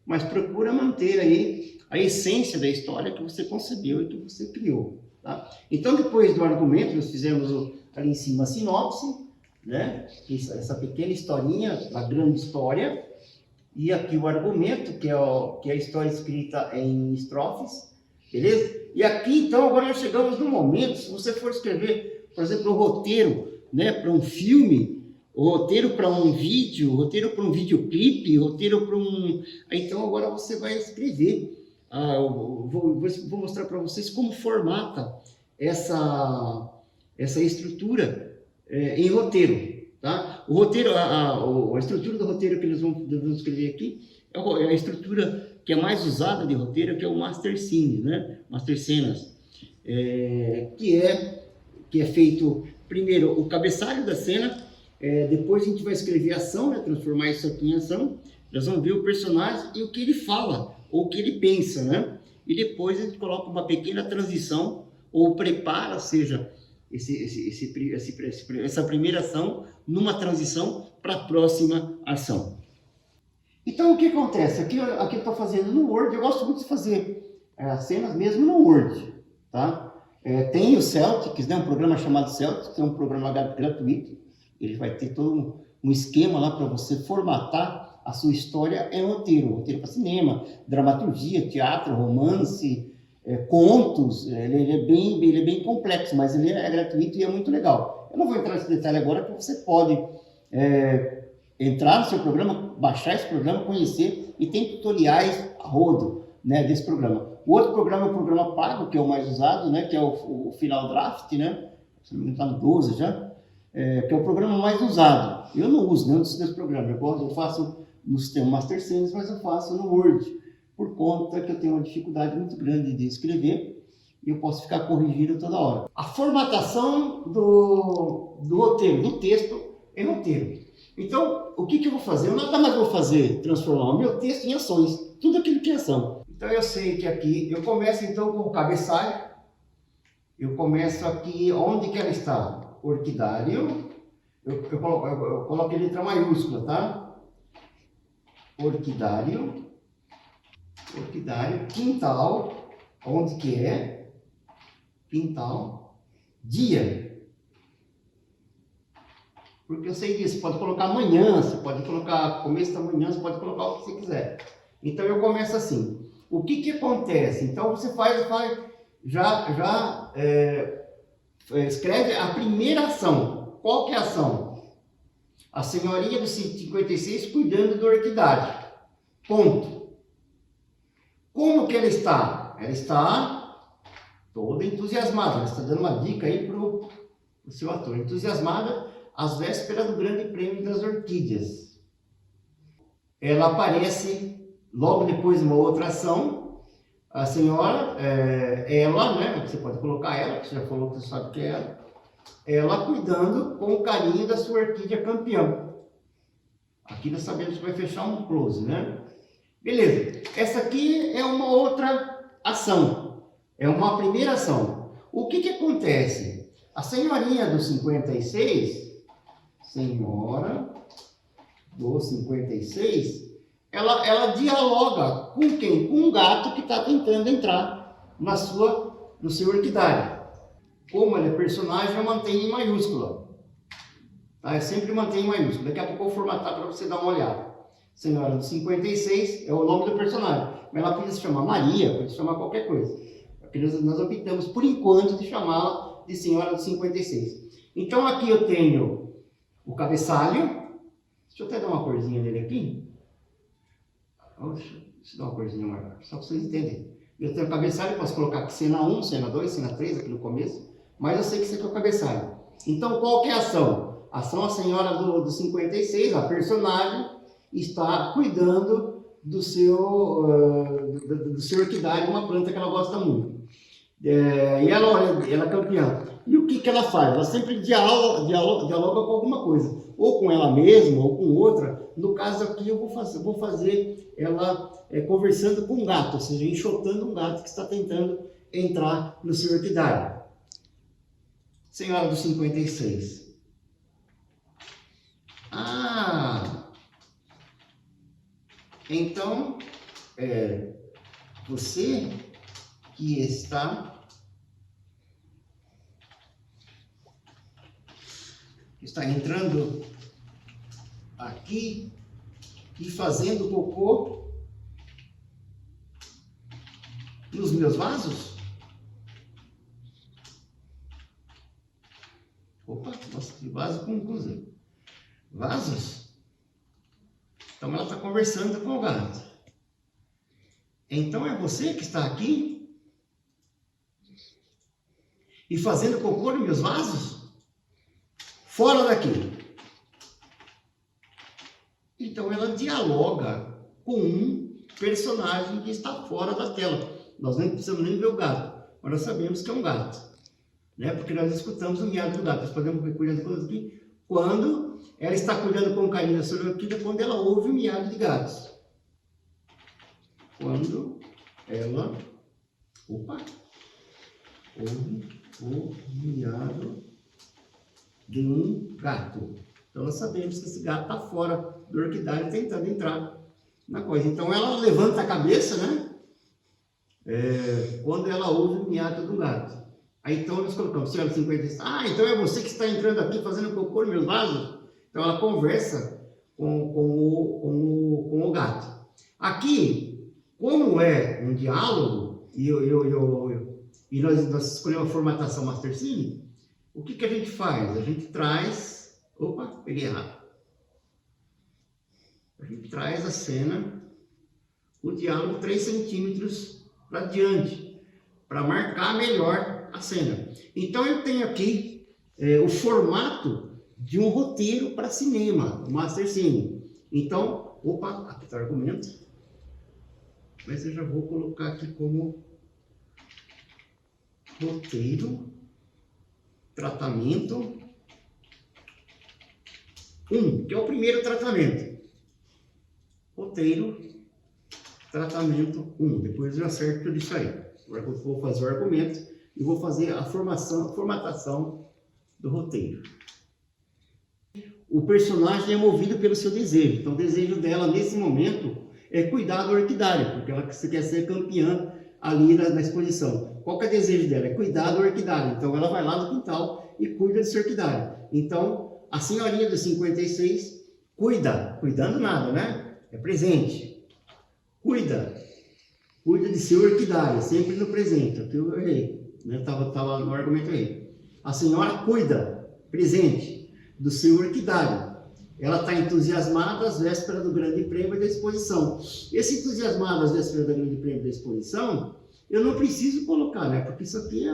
mas procura manter aí a essência da história que você concebeu e que você criou, tá? Então, depois do argumento, nós fizemos ali em cima a sinopse, né? Essa pequena historinha, a grande história, e aqui o argumento, que é a história escrita em estrofes, beleza? E aqui, então, agora nós chegamos no momento, se você for escrever, por exemplo, um roteiro, né, para um filme, o roteiro para um vídeo, roteiro para um videoclipe, roteiro para um... Então, agora você vai escrever. Vou mostrar para vocês como formata essa estrutura em roteiro. Tá? O roteiro, a estrutura do roteiro que nós vamos escrever aqui é a estrutura que é mais usada de roteiro, que é o Master Scene, né? Master Cenas, que é feito primeiro o cabeçalho da cena, depois a gente vai escrever a ação, né? Transformar isso aqui em ação, nós vamos ver o personagem e o que ele fala, ou o que ele pensa, né? E depois a gente coloca uma pequena transição, ou prepara, seja, essa primeira ação numa transição para a próxima ação. Então, o que acontece? Aqui eu estou fazendo no Word, eu gosto muito de fazer as cenas mesmo no Word, tá? Tem o Celtics, né, um programa chamado Celtics, que é um programa gratuito, ele vai ter todo um esquema lá para você formatar a sua história em roteiro para cinema, dramaturgia, teatro, romance, contos. Ele é bem complexo, mas ele é gratuito e é muito legal. Eu não vou entrar nesse detalhe agora, porque você pode entrar no seu programa, baixar esse programa, conhecer, e tem tutoriais a rodo, né, desse programa. O outro programa é o programa pago, que é o mais usado, né, que é o Final Draft, né, se não me engano está no 12 já, que é o programa mais usado. Eu não uso nenhum desses programas, eu faço no sistema Master Scenes, mas eu faço no Word, por conta que eu tenho uma dificuldade muito grande de escrever e eu posso ficar corrigindo toda hora. A formatação do roteiro, do texto em roteiro. Então, o que eu vou fazer? Eu nada mais vou fazer, transformar o meu texto em ações, tudo aquilo que é ação. Então, eu sei que aqui, eu começo então com o cabeçalho, eu começo aqui, onde que ela está? Orquidário, eu coloco a letra maiúscula, tá? Orquidário, quintal, onde que é? Quintal, dia. Porque eu sei disso, você pode colocar amanhã, você pode colocar começo da manhã, você pode colocar o que você quiser. Então eu começo assim. O que acontece? Então você escreve a primeira ação. Qual que é a ação? A senhorinha do 56 cuidando do orquidário. Ponto. Como que ela está? Ela está toda entusiasmada. Ela está dando uma dica aí para o seu ator. Entusiasmada às vésperas do grande prêmio das orquídeas. Ela aparece Logo depois, uma outra ação, a senhora, ela, né, você pode colocar ela, que você já falou que você sabe que é ela cuidando com carinho da sua orquídea campeão. Aqui nós sabemos que vai fechar um close, né? Beleza. Essa aqui é uma outra ação. É uma primeira ação. O que que acontece? A senhorinha do 56, senhora do 56, ela dialoga com quem? Com um gato que está tentando entrar no seu orquidário. Como ele é personagem, eu mantenho em maiúscula. Tá? Eu sempre mantenho em maiúscula. Daqui a pouco eu vou formatar para você dar uma olhada. Senhora do 56 é o nome do personagem. Mas ela podia se chamar Maria, pode se chamar qualquer coisa. Porque nós optamos, por enquanto, de chamá-la de Senhora do 56. Então aqui eu tenho o cabeçalho. Deixa eu até dar uma corzinha nele aqui. Deixa eu dar uma corzinha maior, só para vocês entenderem. Eu tenho o cabeçalho, posso colocar aqui cena 1, cena 2, cena 3, aqui no começo. Mas eu sei que isso aqui é o cabeçalho. Então, qual que é a ação? A ação, a senhora do 56, a personagem, está cuidando do seu orquidário, uma planta que ela gosta muito. E ela é campeã. E o que que ela faz? Ela sempre dialoga com alguma coisa. Ou com ela mesma, ou com outra. No caso aqui, eu vou fazer ela conversando com um gato, ou seja, enxotando um gato que está tentando entrar no seu orquidário. Senhora do 56. Então, você que está entrando aqui e fazendo cocô nos meus vasos? Opa, nossa, que vaso com cruzeiro. Vasos? Então ela está conversando com o gato. Então é você que está aqui e fazendo cocô nos meus vasos? Fora daqui. Então ela dialoga com um personagem que está fora da tela. Nós nem precisamos nem ver o gato, mas nós sabemos que é um gato, né? Porque nós escutamos o miado do gato. Nós podemos cuidar de coisas aqui quando ela está cuidando com carinho da sua orquídea, quando ela ouve o miado de gatos. Quando ela ouve o miado de um gato. Então nós sabemos que esse gato está fora do orquidário tentando entrar na coisa. Então ela levanta a cabeça, né? Quando ela ouve o miado do gato. Aí então nós colocamos, senhora 56, então é você que está entrando aqui fazendo cocô nos meus vasos? Então ela conversa com o gato. Aqui, como é um diálogo, e nós escolhemos a formatação Master Cine, o que a gente faz? A gente traz... Opa, peguei errado. A gente traz a cena, o diálogo 3 centímetros para diante, para marcar melhor a cena. Então eu tenho aqui o formato de um roteiro para cinema, o Master Cine. Então, opa, aqui está o argumento. Mas eu já vou colocar aqui como roteiro, tratamento 1, que é o primeiro tratamento. Roteiro, tratamento 1. Depois eu acerto tudo isso aí. Agora eu vou fazer o argumento e vou fazer a formatação do roteiro. O personagem é movido pelo seu desejo. Então o desejo dela nesse momento é cuidar do orquidário, porque ela quer ser campeã ali na exposição. Qual que é o desejo dela? É cuidar do orquidário. Então ela vai lá no quintal e cuida do seu orquidário. Então a senhorinha do 56 cuidando nada, né? É presente. Cuida de seu orquidário, sempre no presente. Aqui eu errei, né? Tava no argumento aí. A senhora cuida, presente, do seu orquidário. Ela está entusiasmada às vésperas do grande prêmio da exposição. Esse entusiasmado às vésperas do grande prêmio da exposição, eu não preciso colocar, né? Porque isso aqui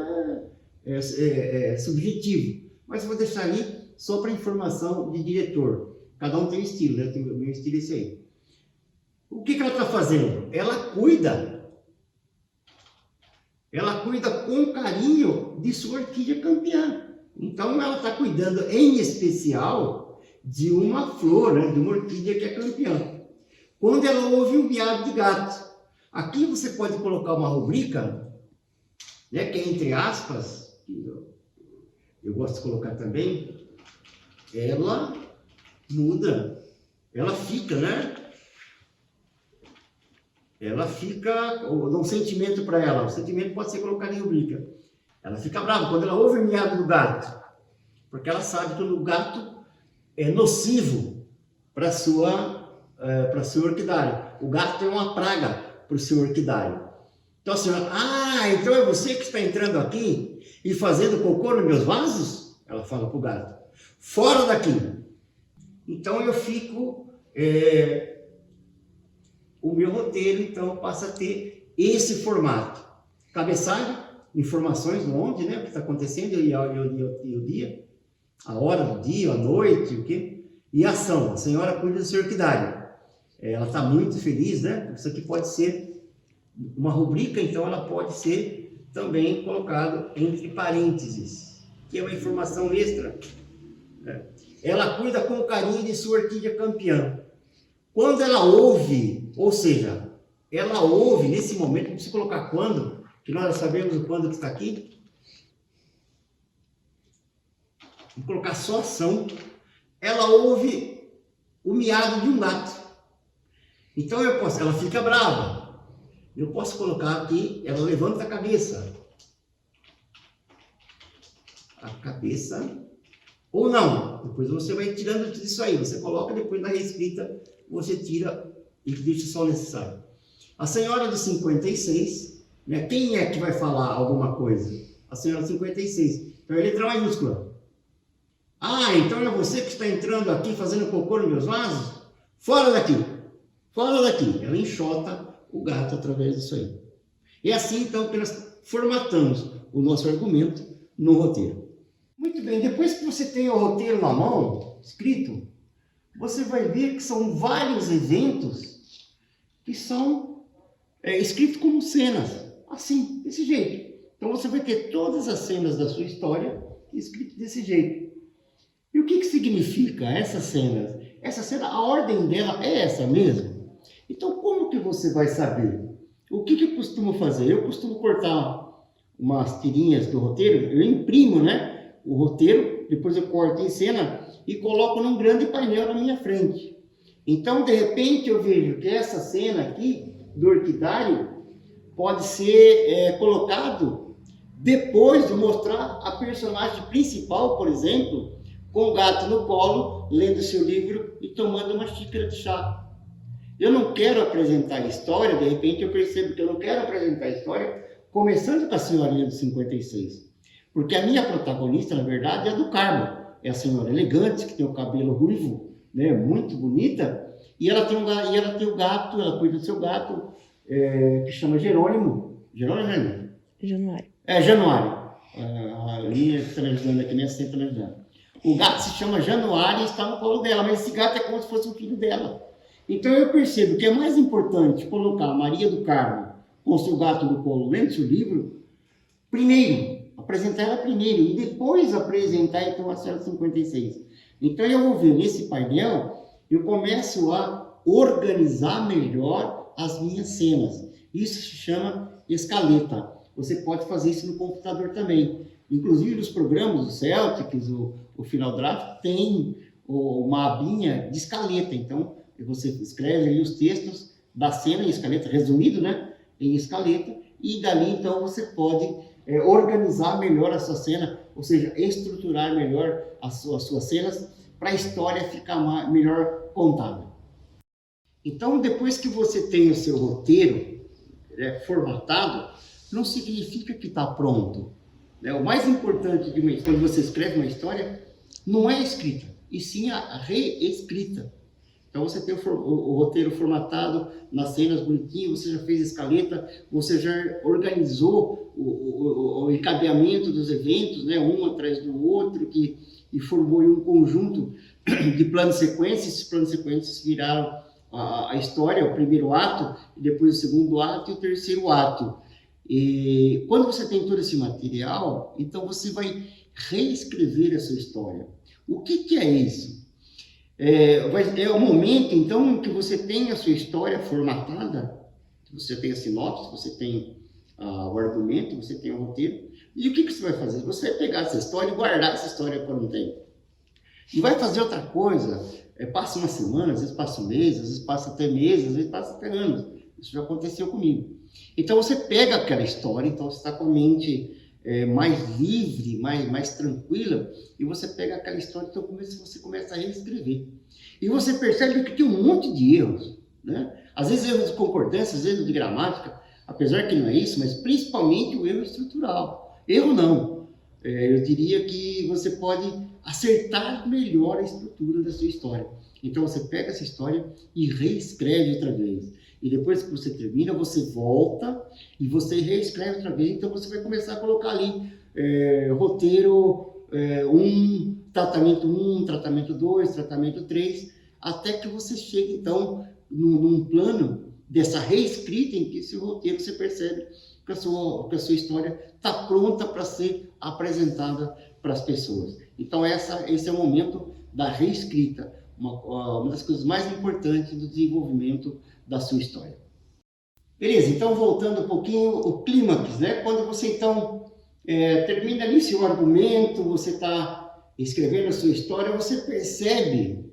é subjetivo. Mas eu vou deixar aí só para informação de diretor. Cada um tem um estilo, né? O meu estilo é esse aí. O que ela está fazendo? Ela cuida com carinho de sua orquídea campeã. Então, ela está cuidando, em especial, de uma flor, né, de uma orquídea que é campeã. Quando ela ouve um miado de gato, aqui você pode colocar uma rubrica, né, que é entre aspas, que eu gosto de colocar também, ela muda, ela fica, né? Ela fica, dá um sentimento para ela, o sentimento pode ser colocado em rubrica. Ela fica brava quando ela ouve o miado do gato, porque ela sabe que o gato é nocivo para sua orquidária. O gato é uma praga para o seu orquidário. Então a senhora, então é você que está entrando aqui e fazendo cocô nos meus vasos? Ela fala para o gato. Fora daqui! Então eu fico... o meu roteiro, então, passa a ter esse formato. Cabeçalho, informações onde, né, o que está acontecendo e o dia, a hora do dia, a noite, o quê? E ação. A senhora cuida do seu orquidário. Ela está muito feliz, né? Isso aqui pode ser uma rubrica, então ela pode ser também colocado entre parênteses, que é uma informação extra. Né? Ela cuida com carinho de sua orquídea campeã. Quando ela ouve, ou seja, ela ouve nesse momento, não precisa colocar quando, que nós sabemos o quando que está aqui. Vou colocar só ação. Ela ouve o miado de um gato. Então ela fica brava. Eu posso colocar aqui, ela levanta a cabeça. A cabeça, ou não. Depois você vai tirando tudo isso aí. Você coloca, depois na reescrita, você tira e deixa só o necessário. A senhora de 56, né? Quem é que vai falar alguma coisa? A senhora de 56. Então é letra maiúscula. Então é você que está entrando aqui fazendo cocô nos meus vasos? Fora daqui! Fora daqui! Ela enxota o gato através disso aí. É assim então que nós formatamos o nosso argumento no roteiro. Muito bem, depois que você tem o roteiro na mão, escrito, você vai ver que são vários eventos que são escritos como cenas, assim, desse jeito. Então você vai ter todas as cenas da sua história escritas desse jeito. E o que significa essas cenas? Essa cena, a ordem dela é essa mesmo? Então como que você vai saber? O que eu costumo fazer? Eu costumo cortar umas tirinhas do roteiro, eu imprimo, né, o roteiro, depois eu corto em cena e coloco num grande painel na minha frente. Então, de repente, eu vejo que essa cena aqui do orquidário pode ser colocado depois de mostrar a personagem principal, por exemplo, com o gato no colo, lendo seu livro e tomando uma xícara de chá. Eu não quero apresentar a história, de repente eu percebo que eu não quero apresentar a história começando com a senhorinha de 56. Porque a minha protagonista, na verdade, é a do Carmo. É a senhora elegante, que tem o cabelo ruivo, né, muito bonita, e ela tem o gato, ela cuida do seu gato, que chama Jerônimo. Jerônimo, né? Januário. Januário. A linha que está me ajudando aqui, minha assistente está me ajudando. O gato se chama Januário e está no colo dela, mas esse gato é como se fosse um filho dela. Então eu percebo que é mais importante colocar a Maria do Carmo com seu gato no colo lendo seu livro, primeiro, apresentar ela primeiro e depois apresentar então a senhora 56. Então eu vou ver nesse painel, eu começo a organizar melhor as minhas cenas. Isso se chama escaleta. Você pode fazer isso no computador também. Inclusive nos programas do Celtics, o Final Draft tem uma abinha de escaleta. Então você escreve aí os textos da cena em escaleta, resumido, né? Em escaleta, e dali então você pode organizar melhor a sua cena, ou seja, estruturar melhor as suas cenas para a história ficar melhor contada. Então, depois que você tem o seu roteiro formatado, não significa que está pronto. O mais importante quando você escreve uma história não é a escrita, e sim a reescrita. Então você tem o roteiro formatado, nas cenas bonitinho, você já fez a escaleta, você já organizou o encadeamento dos eventos, né, um atrás do outro, e formou um conjunto de planos sequências. Esses planos sequências viraram a história, o primeiro ato, depois o segundo ato e o terceiro ato. E quando você tem todo esse material, então você vai reescrever a sua história. O que é isso? É o momento, então, em que você tem a sua história formatada, você tem a sinopse, você tem o argumento, você tem o roteiro, e o que você vai fazer? Você vai pegar essa história e guardar essa história por um tempo. E vai fazer outra coisa, passa uma semana, às vezes passa um mês, às vezes passa até meses, às vezes passa até anos. Isso já aconteceu comigo. Então você pega aquela história, então você está com a mente mais livre, mais tranquila, e você pega aquela história, então você começa a reescrever. E você percebe que tem um monte de erros, né? Às vezes erros de concordância, às vezes erros de gramática, apesar que não é isso, mas principalmente o erro estrutural. Erro não. Eu diria que você pode acertar melhor a estrutura da sua história. Então você pega essa história e reescreve outra vez. E depois que você termina, você volta e você reescreve outra vez. Então você vai começar a colocar ali roteiro 1, tratamento 2, tratamento 3, até que você chegue então num plano dessa reescrita em que esse roteiro você percebe que a sua história está pronta para ser apresentada para as pessoas. Então esse é o momento da reescrita, uma das coisas mais importantes do desenvolvimento da sua história. Beleza, então voltando um pouquinho, o clímax, né? Quando você então termina ali seu argumento, você está escrevendo a sua história, você percebe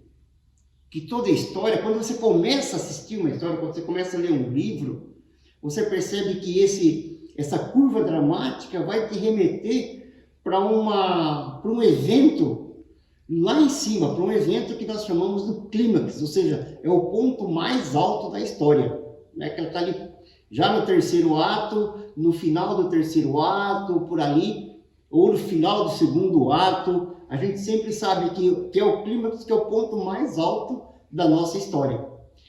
que toda história, quando você começa a assistir uma história, quando você começa a ler um livro, você percebe que essa curva dramática vai te remeter para um evento lá em cima, para um evento que nós chamamos do clímax, ou seja, é o ponto mais alto da história, né? Que ela está ali já no terceiro ato, no final do terceiro ato, por ali, ou no final do segundo ato. A gente sempre sabe que é o clímax, que é o ponto mais alto da nossa história.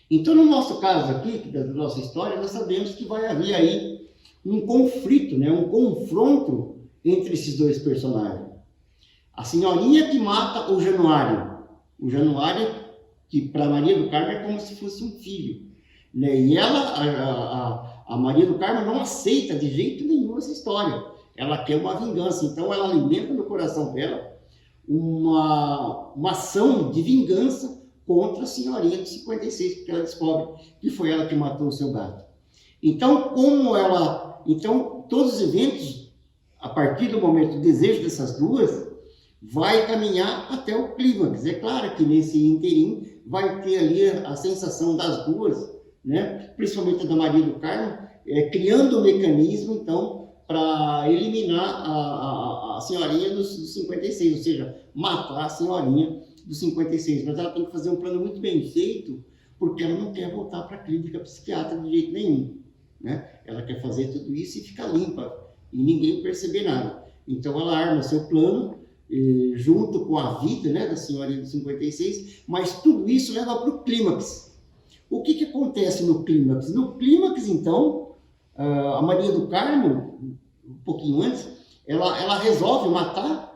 Então, no nosso caso aqui, da nossa história, nós sabemos que vai haver aí um conflito, né? Um confronto entre esses dois personagens. A senhorinha que mata o Januário, que para Maria do Carmo é como se fosse um filho, né? E ela, a Maria do Carmo não aceita de jeito nenhum essa história. Ela quer uma vingança, então ela alimenta no coração dela uma ação de vingança contra a senhorinha de 56, porque ela descobre que foi ela que matou o seu gato. Então, todos os eventos, a partir do momento do desejo dessas duas, vai caminhar até o clímax. É claro que nesse interim vai ter ali a sensação das duas, né? Principalmente a da Maria do Carmo, criando um mecanismo, então, para eliminar a senhorinha dos 56, ou seja, matar a senhorinha dos 56. Mas ela tem que fazer um plano muito bem feito, porque ela não quer voltar para a clínica psiquiátrica de jeito nenhum, né? Ela quer fazer tudo isso e ficar limpa, e ninguém perceber nada. Então ela arma seu plano, junto com a vida, né, da senhorinha dos 56, mas tudo isso leva para o clímax. O que acontece no clímax? No clímax, então, a Maria do Carmo, um pouquinho antes, ela resolve matar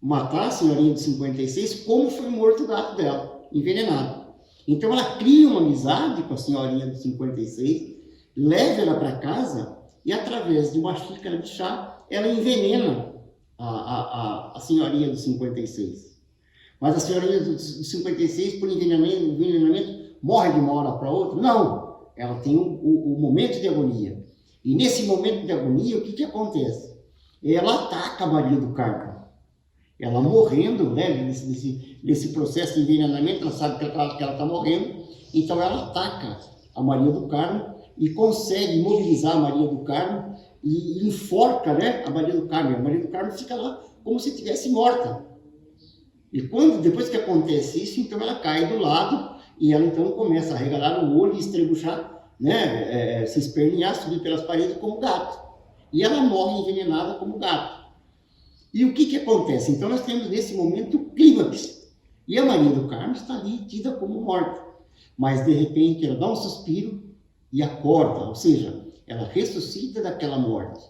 a senhorinha de 56, como foi morto o gato dela, envenenado. Então ela cria uma amizade com a senhorinha de 56, leva ela para casa e, através de uma xícara de chá, ela envenena a senhorinha dos 56. Mas a senhorinha dos 56, por envenenamento, morre de uma hora para outra? Não! Ela tem o momento de agonia. E nesse momento de agonia, o que acontece? Ela ataca a Maria do Carmo. Ela morrendo, né, nesse processo de envenenamento, ela sabe que ela está morrendo, então ela ataca a Maria do Carmo e consegue mobilizar a Maria do Carmo e enforca, né, a Maria do Carmo. A Maria do Carmo fica lá como se estivesse morta. E depois que acontece isso, então ela cai do lado e ela então começa a regalar o olho e estrebuchar, né, se espernear, subir pelas paredes como gato. E ela morre envenenada como gato. E o que acontece? Então nós temos nesse momento o clímax. E a Maria do Carmo está ali tida como morta. Mas de repente ela dá um suspiro e acorda, ou seja, ela ressuscita daquela morte.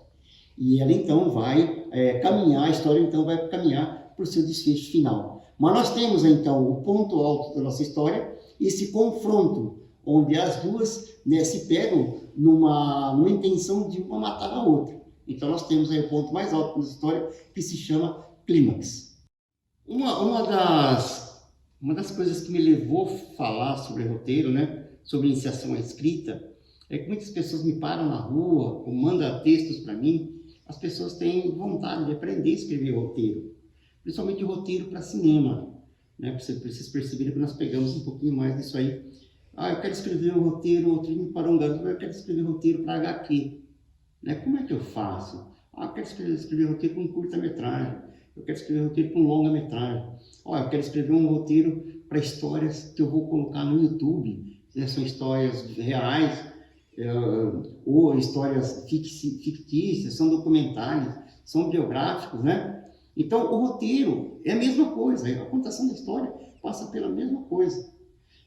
E ela então vai caminhar, a história então vai caminhar para o seu desfecho final. Mas nós temos então o ponto alto da nossa história, esse confronto onde as duas, né, se pegam numa intenção de uma matar a outra. Então nós temos aí o ponto mais alto da história, que se chama clímax. Uma das coisas que me levou a falar sobre roteiro, né, sobre iniciação à escrita, é que muitas pessoas me param na rua ou mandam textos para mim. As pessoas têm vontade de aprender a escrever roteiro, principalmente roteiro para cinema, né? Para vocês perceberem que nós pegamos um pouquinho mais disso aí. Eu quero escrever um roteiro, outro me parou um garoto, eu quero escrever roteiro para HQ, né? Como é que eu faço? Eu quero escrever roteiro com curta-metragem, eu quero escrever roteiro com longa-metragem, eu quero escrever um roteiro para histórias que eu vou colocar no YouTube, né? São histórias reais, ou histórias fictícias, são documentários, são biográficos, né? Então, o roteiro é a mesma coisa, a contação da história passa pela mesma coisa.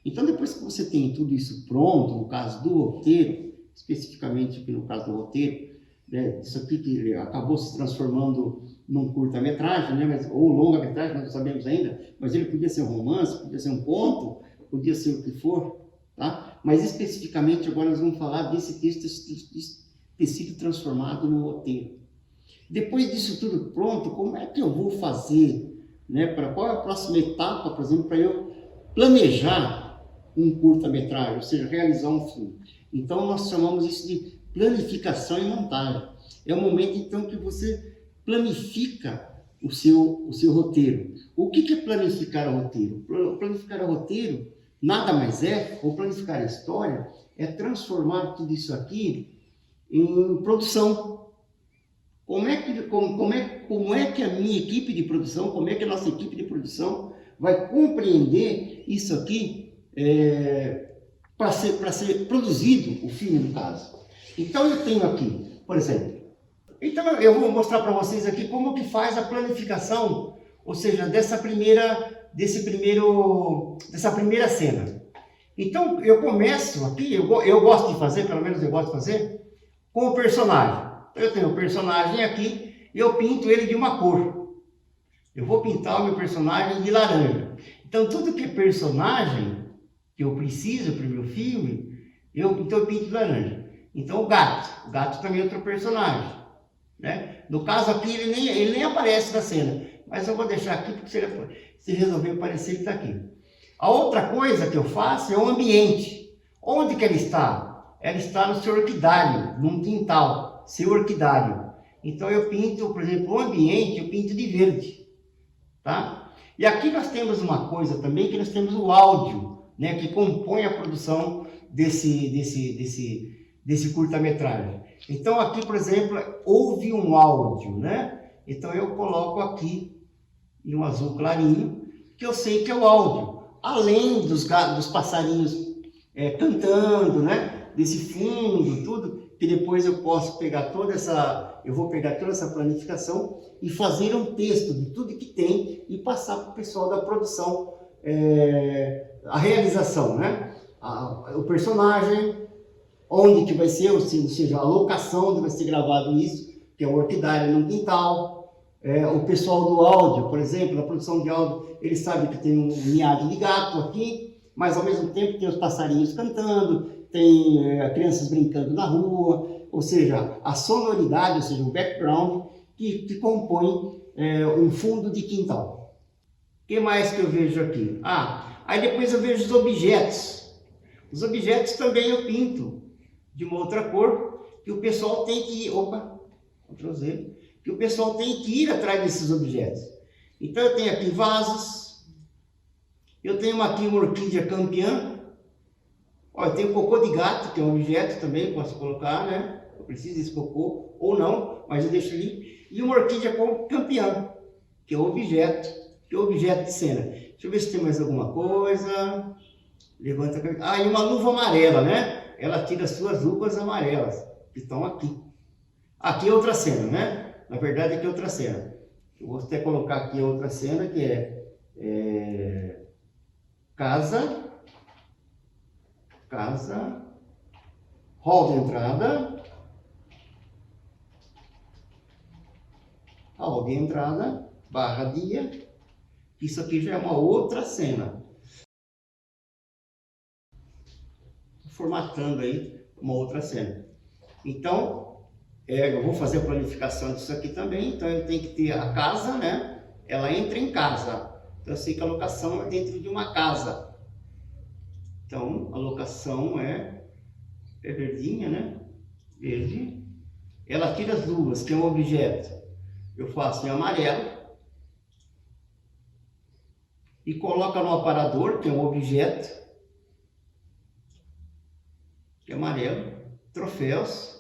Então, depois que você tem tudo isso pronto, no caso do roteiro, especificamente aqui no caso do roteiro, né, isso aqui que acabou se transformando num curta-metragem, né, ou longa-metragem, não sabemos ainda, mas ele podia ser um romance, podia ser um conto, podia ser o que for, tá? Mas especificamente agora nós vamos falar desse texto ter sido transformado no roteiro. Depois disso tudo pronto, como é que eu vou fazer, né? Qual é a próxima etapa, por exemplo, para eu planejar um curta-metragem, ou seja, realizar um filme? Então nós chamamos isso de planificação e montagem. É o momento então que você planifica o seu roteiro. O que é planificar o roteiro? Planificar o roteiro nada mais é, ou planificar a história, é transformar tudo isso aqui em produção. Como é que a minha equipe de produção, como é que a nossa equipe de produção vai compreender isso aqui para ser produzido o filme, no caso? Então eu tenho aqui, por exemplo, então eu vou mostrar para vocês aqui como que faz a planificação, ou seja, dessa primeira cena. Então eu começo aqui, eu gosto de fazer, pelo menos eu gosto de fazer, com o personagem. Eu tenho o personagem aqui e eu pinto ele de uma cor. Eu vou pintar o meu personagem de laranja. Então tudo que é personagem que eu preciso para o meu filme, então eu pinto de laranja. Então o gato também é outro personagem, né? No caso aqui ele nem aparece na cena, mas eu vou deixar aqui porque se resolver aparecer ele está aqui. A outra coisa que eu faço é o ambiente. Onde que ela está? Ela está no seu orquidário, num quintal, seu orquidário. Então eu pinto, por exemplo, o ambiente, eu pinto de verde, tá? E aqui nós temos uma coisa também, que nós temos o áudio, né, que compõe a produção desse curta-metragem. Então aqui, por exemplo, houve um áudio, né? Então eu coloco aqui em um azul clarinho, que eu sei que é o áudio. Além dos passarinhos cantando, né? Desse fundo, tudo, que depois eu posso pegar eu vou pegar toda essa planificação e fazer um texto de tudo que tem e passar para o pessoal da produção, a realização, né? O personagem, onde que vai ser, ou seja, a locação onde vai ser gravado isso, que é o orquidário no quintal. O pessoal do áudio, por exemplo, a produção de áudio, ele sabe que tem um ninhado de gato aqui, mas ao mesmo tempo tem os passarinhos cantando, tem crianças brincando na rua, ou seja, a sonoridade, ou seja, o background que compõe um fundo de quintal. O que mais que eu vejo aqui? Aí depois eu vejo os objetos. Os objetos também eu pinto de uma outra cor, que o pessoal tem que ir, que o pessoal tem que ir atrás desses objetos. Então eu tenho aqui vasos, eu tenho aqui uma orquídea campeã, eu tenho cocô de gato, que é um objeto também, posso colocar, né? Eu preciso desse cocô, ou não, mas eu deixo ali. E uma orquídea campeã, que é objeto de cena. Deixa eu ver se tem mais alguma coisa. Levanta a cabeça. E uma luva amarela, né? Ela tira as suas luvas amarelas, que estão aqui. Aqui é outra cena, né? Na verdade, aqui é outra cena. Eu vou até colocar aqui outra cena, que é casa, hall de entrada, barra dia. Isso aqui já é uma outra cena. formatando aí uma outra cena. Então, eu vou fazer a planificação disso aqui também, então eu tenho que ter a casa, né? Ela entra em casa. Então eu sei que a locação é dentro de uma casa. Então, a locação é verdinha, né? Verde. Ela tira as duas, que é um objeto. Eu faço em amarelo. E coloca no aparador, que é um objeto. Que é amarelo. Troféus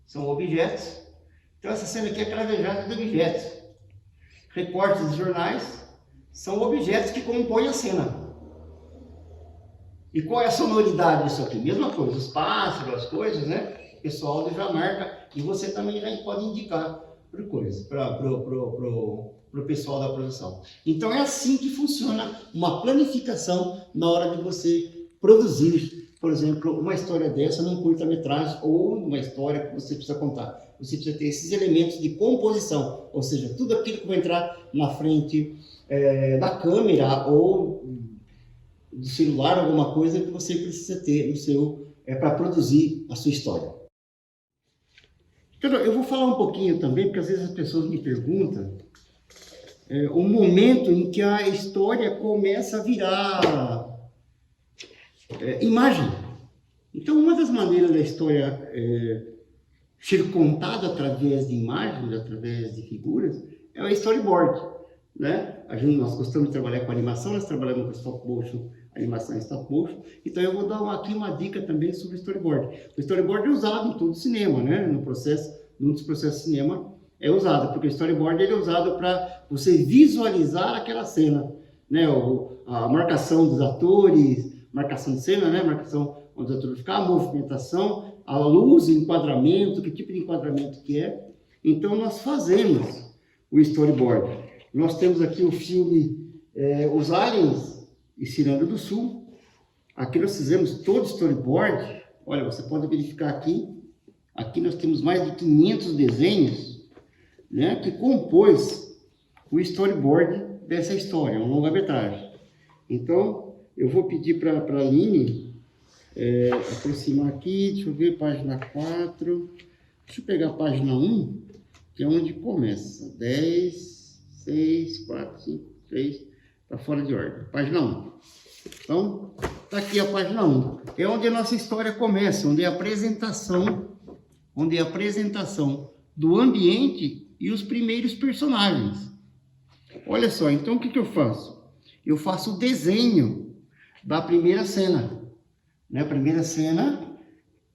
são objetos. Então essa cena aqui é cravejada de objetos. Recortes de jornais são objetos que compõem a cena. E qual é a sonoridade disso aqui? Mesma coisa, os pássaros, as coisas, né? O pessoal já marca e você também já pode indicar para o pessoal da produção. Então é assim que funciona uma planificação na hora de você produzir, por exemplo, uma história dessa num curta-metragem ou uma história que você precisa contar. Você precisa ter esses elementos de composição, ou seja, tudo aquilo que vai entrar na frente da câmera ou do celular, alguma coisa que você precisa ter no seu para produzir a sua história. Então, eu vou falar um pouquinho também, porque às vezes as pessoas me perguntam o momento em que a história começa a virar imagem. Então, uma das maneiras da história ser contada através de imagens, através de figuras, é o storyboard, né? Nós gostamos de trabalhar com animação, nós trabalhamos com stop motion, animação em stop motion. Então eu vou dar aqui uma dica também sobre o storyboard. O storyboard é usado em todo o cinema, né? Num dos processos de cinema é usado, porque o storyboard ele é usado para você visualizar aquela cena, né? A marcação dos atores, marcação de cena, né? Marcação onde os atores vão ficar, a movimentação, a luz, o enquadramento, que tipo de enquadramento que é. Então nós fazemos o storyboard. Nós temos aqui o filme Os Aliens e Ciranda do Sul. Aqui nós fizemos todo o storyboard. Olha, você pode verificar aqui. Aqui nós temos mais de 500 desenhos, né, que compôs o storyboard dessa história, uma longa-metragem. Então, eu vou pedir para a Aline aproximar aqui. Deixa eu ver, página 4. Deixa eu pegar a página 1, que é onde começa. 10... 6, 4, 5, 3, está fora de ordem. Página 1. Então, está aqui a página 1. É onde a nossa história começa, onde é a apresentação do ambiente e os primeiros personagens. Olha só, então o que eu faço? Eu faço o desenho da primeira cena. Na primeira cena,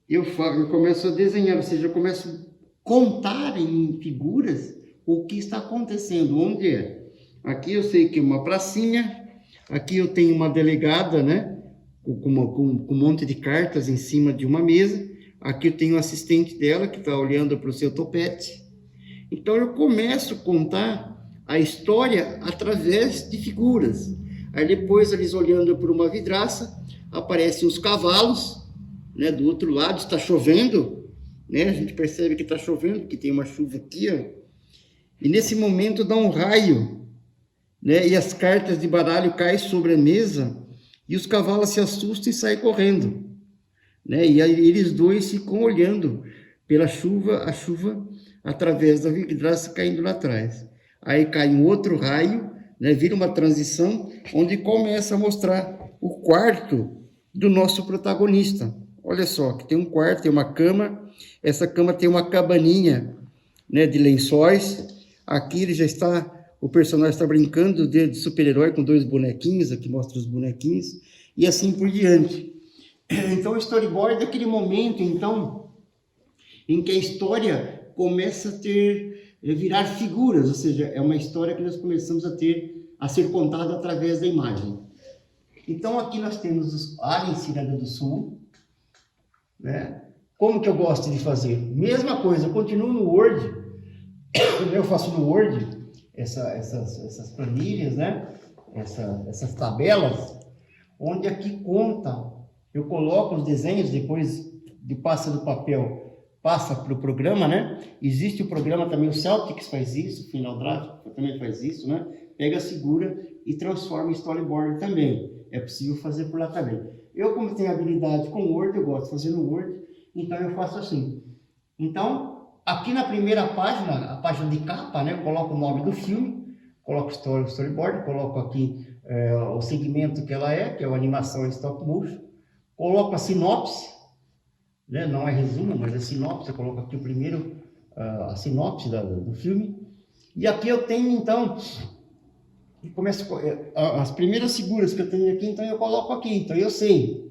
eu começo a desenhar, ou seja, eu começo a contar em figuras o que está acontecendo, onde é. Aqui eu sei que é uma pracinha, aqui eu tenho uma delegada, né, com um monte de cartas em cima de uma mesa, aqui eu tenho o assistente dela que está olhando para o seu topete. Então eu começo a contar a história através de figuras. Aí depois eles olhando por uma vidraça, aparecem os cavalos, né, do outro lado, está chovendo, né, a gente percebe que está chovendo, que tem uma chuva aqui, ó. E nesse momento dá um raio, né? E as cartas de baralho caem sobre a mesa e os cavalos se assustam e saem correndo, né? E aí eles dois ficam olhando pela chuva, a chuva através da vidraça caindo lá atrás. Aí cai um outro raio, né? Vira uma transição onde começa a mostrar o quarto do nosso protagonista. Olha só, que tem um quarto, tem uma cama, essa cama tem uma cabaninha, né, de lençóis. Aqui o personagem está brincando de super-herói com 2 bonequinhos, aqui mostra os bonequinhos, e assim por diante. Então o storyboard é aquele momento, então, em que a história começa a virar figuras, ou seja, é uma história que nós começamos a ser contada através da imagem. Então aqui nós temos os Aliens Ciranda do Sul, né? Como que eu gosto de fazer? Mesma coisa, eu continuo no Word. Eu faço no Word essas planilhas, né? Essas tabelas, onde aqui conta, eu coloco os desenhos, depois passa do papel, passa para o programa, né? Existe o programa também, o Celtics faz isso, o Final Draft também faz isso, né? Pega, segura e transforma em storyboard também. É possível fazer por lá também. Eu, como tenho habilidade com Word, eu gosto de fazer no Word, então eu faço assim. Então, aqui na primeira página, a página de capa, né, eu coloco o nome do filme, coloco o storyboard, coloco aqui o segmento que ela é, que é uma animação em stop motion, coloco a sinopse, né, não é resumo, mas é sinopse, eu coloco aqui o primeiro, a sinopse do filme, e aqui eu tenho, então, as primeiras figuras que eu tenho aqui, então eu coloco aqui, então eu sei,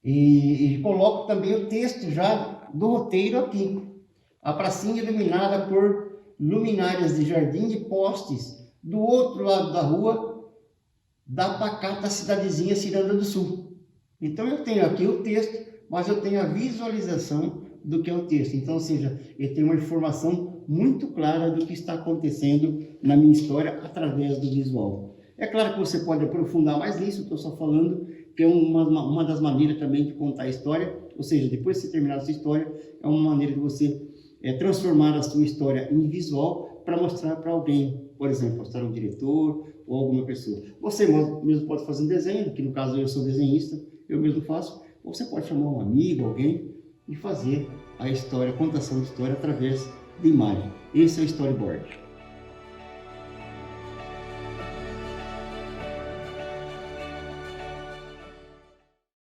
e coloco também o texto já do roteiro aqui. A pracinha iluminada por luminárias de jardim e postes do outro lado da rua da pacata cidadezinha Ciranda do Sul. Então eu tenho aqui o texto, mas eu tenho a visualização do que é o texto. Então, ou seja, eu tenho uma informação muito clara do que está acontecendo na minha história através do visual. É claro que você pode aprofundar mais nisso, estou só falando que é uma das maneiras também de contar a história, ou seja, depois de você terminar a sua história, é uma maneira de você transformar a sua história em visual para mostrar para alguém, por exemplo, mostrar um diretor ou alguma pessoa. Você mesmo pode fazer um desenho, que no caso eu sou desenhista, eu mesmo faço, ou você pode chamar um amigo, alguém, e fazer a história, a contação de história através de imagem. Esse é o storyboard.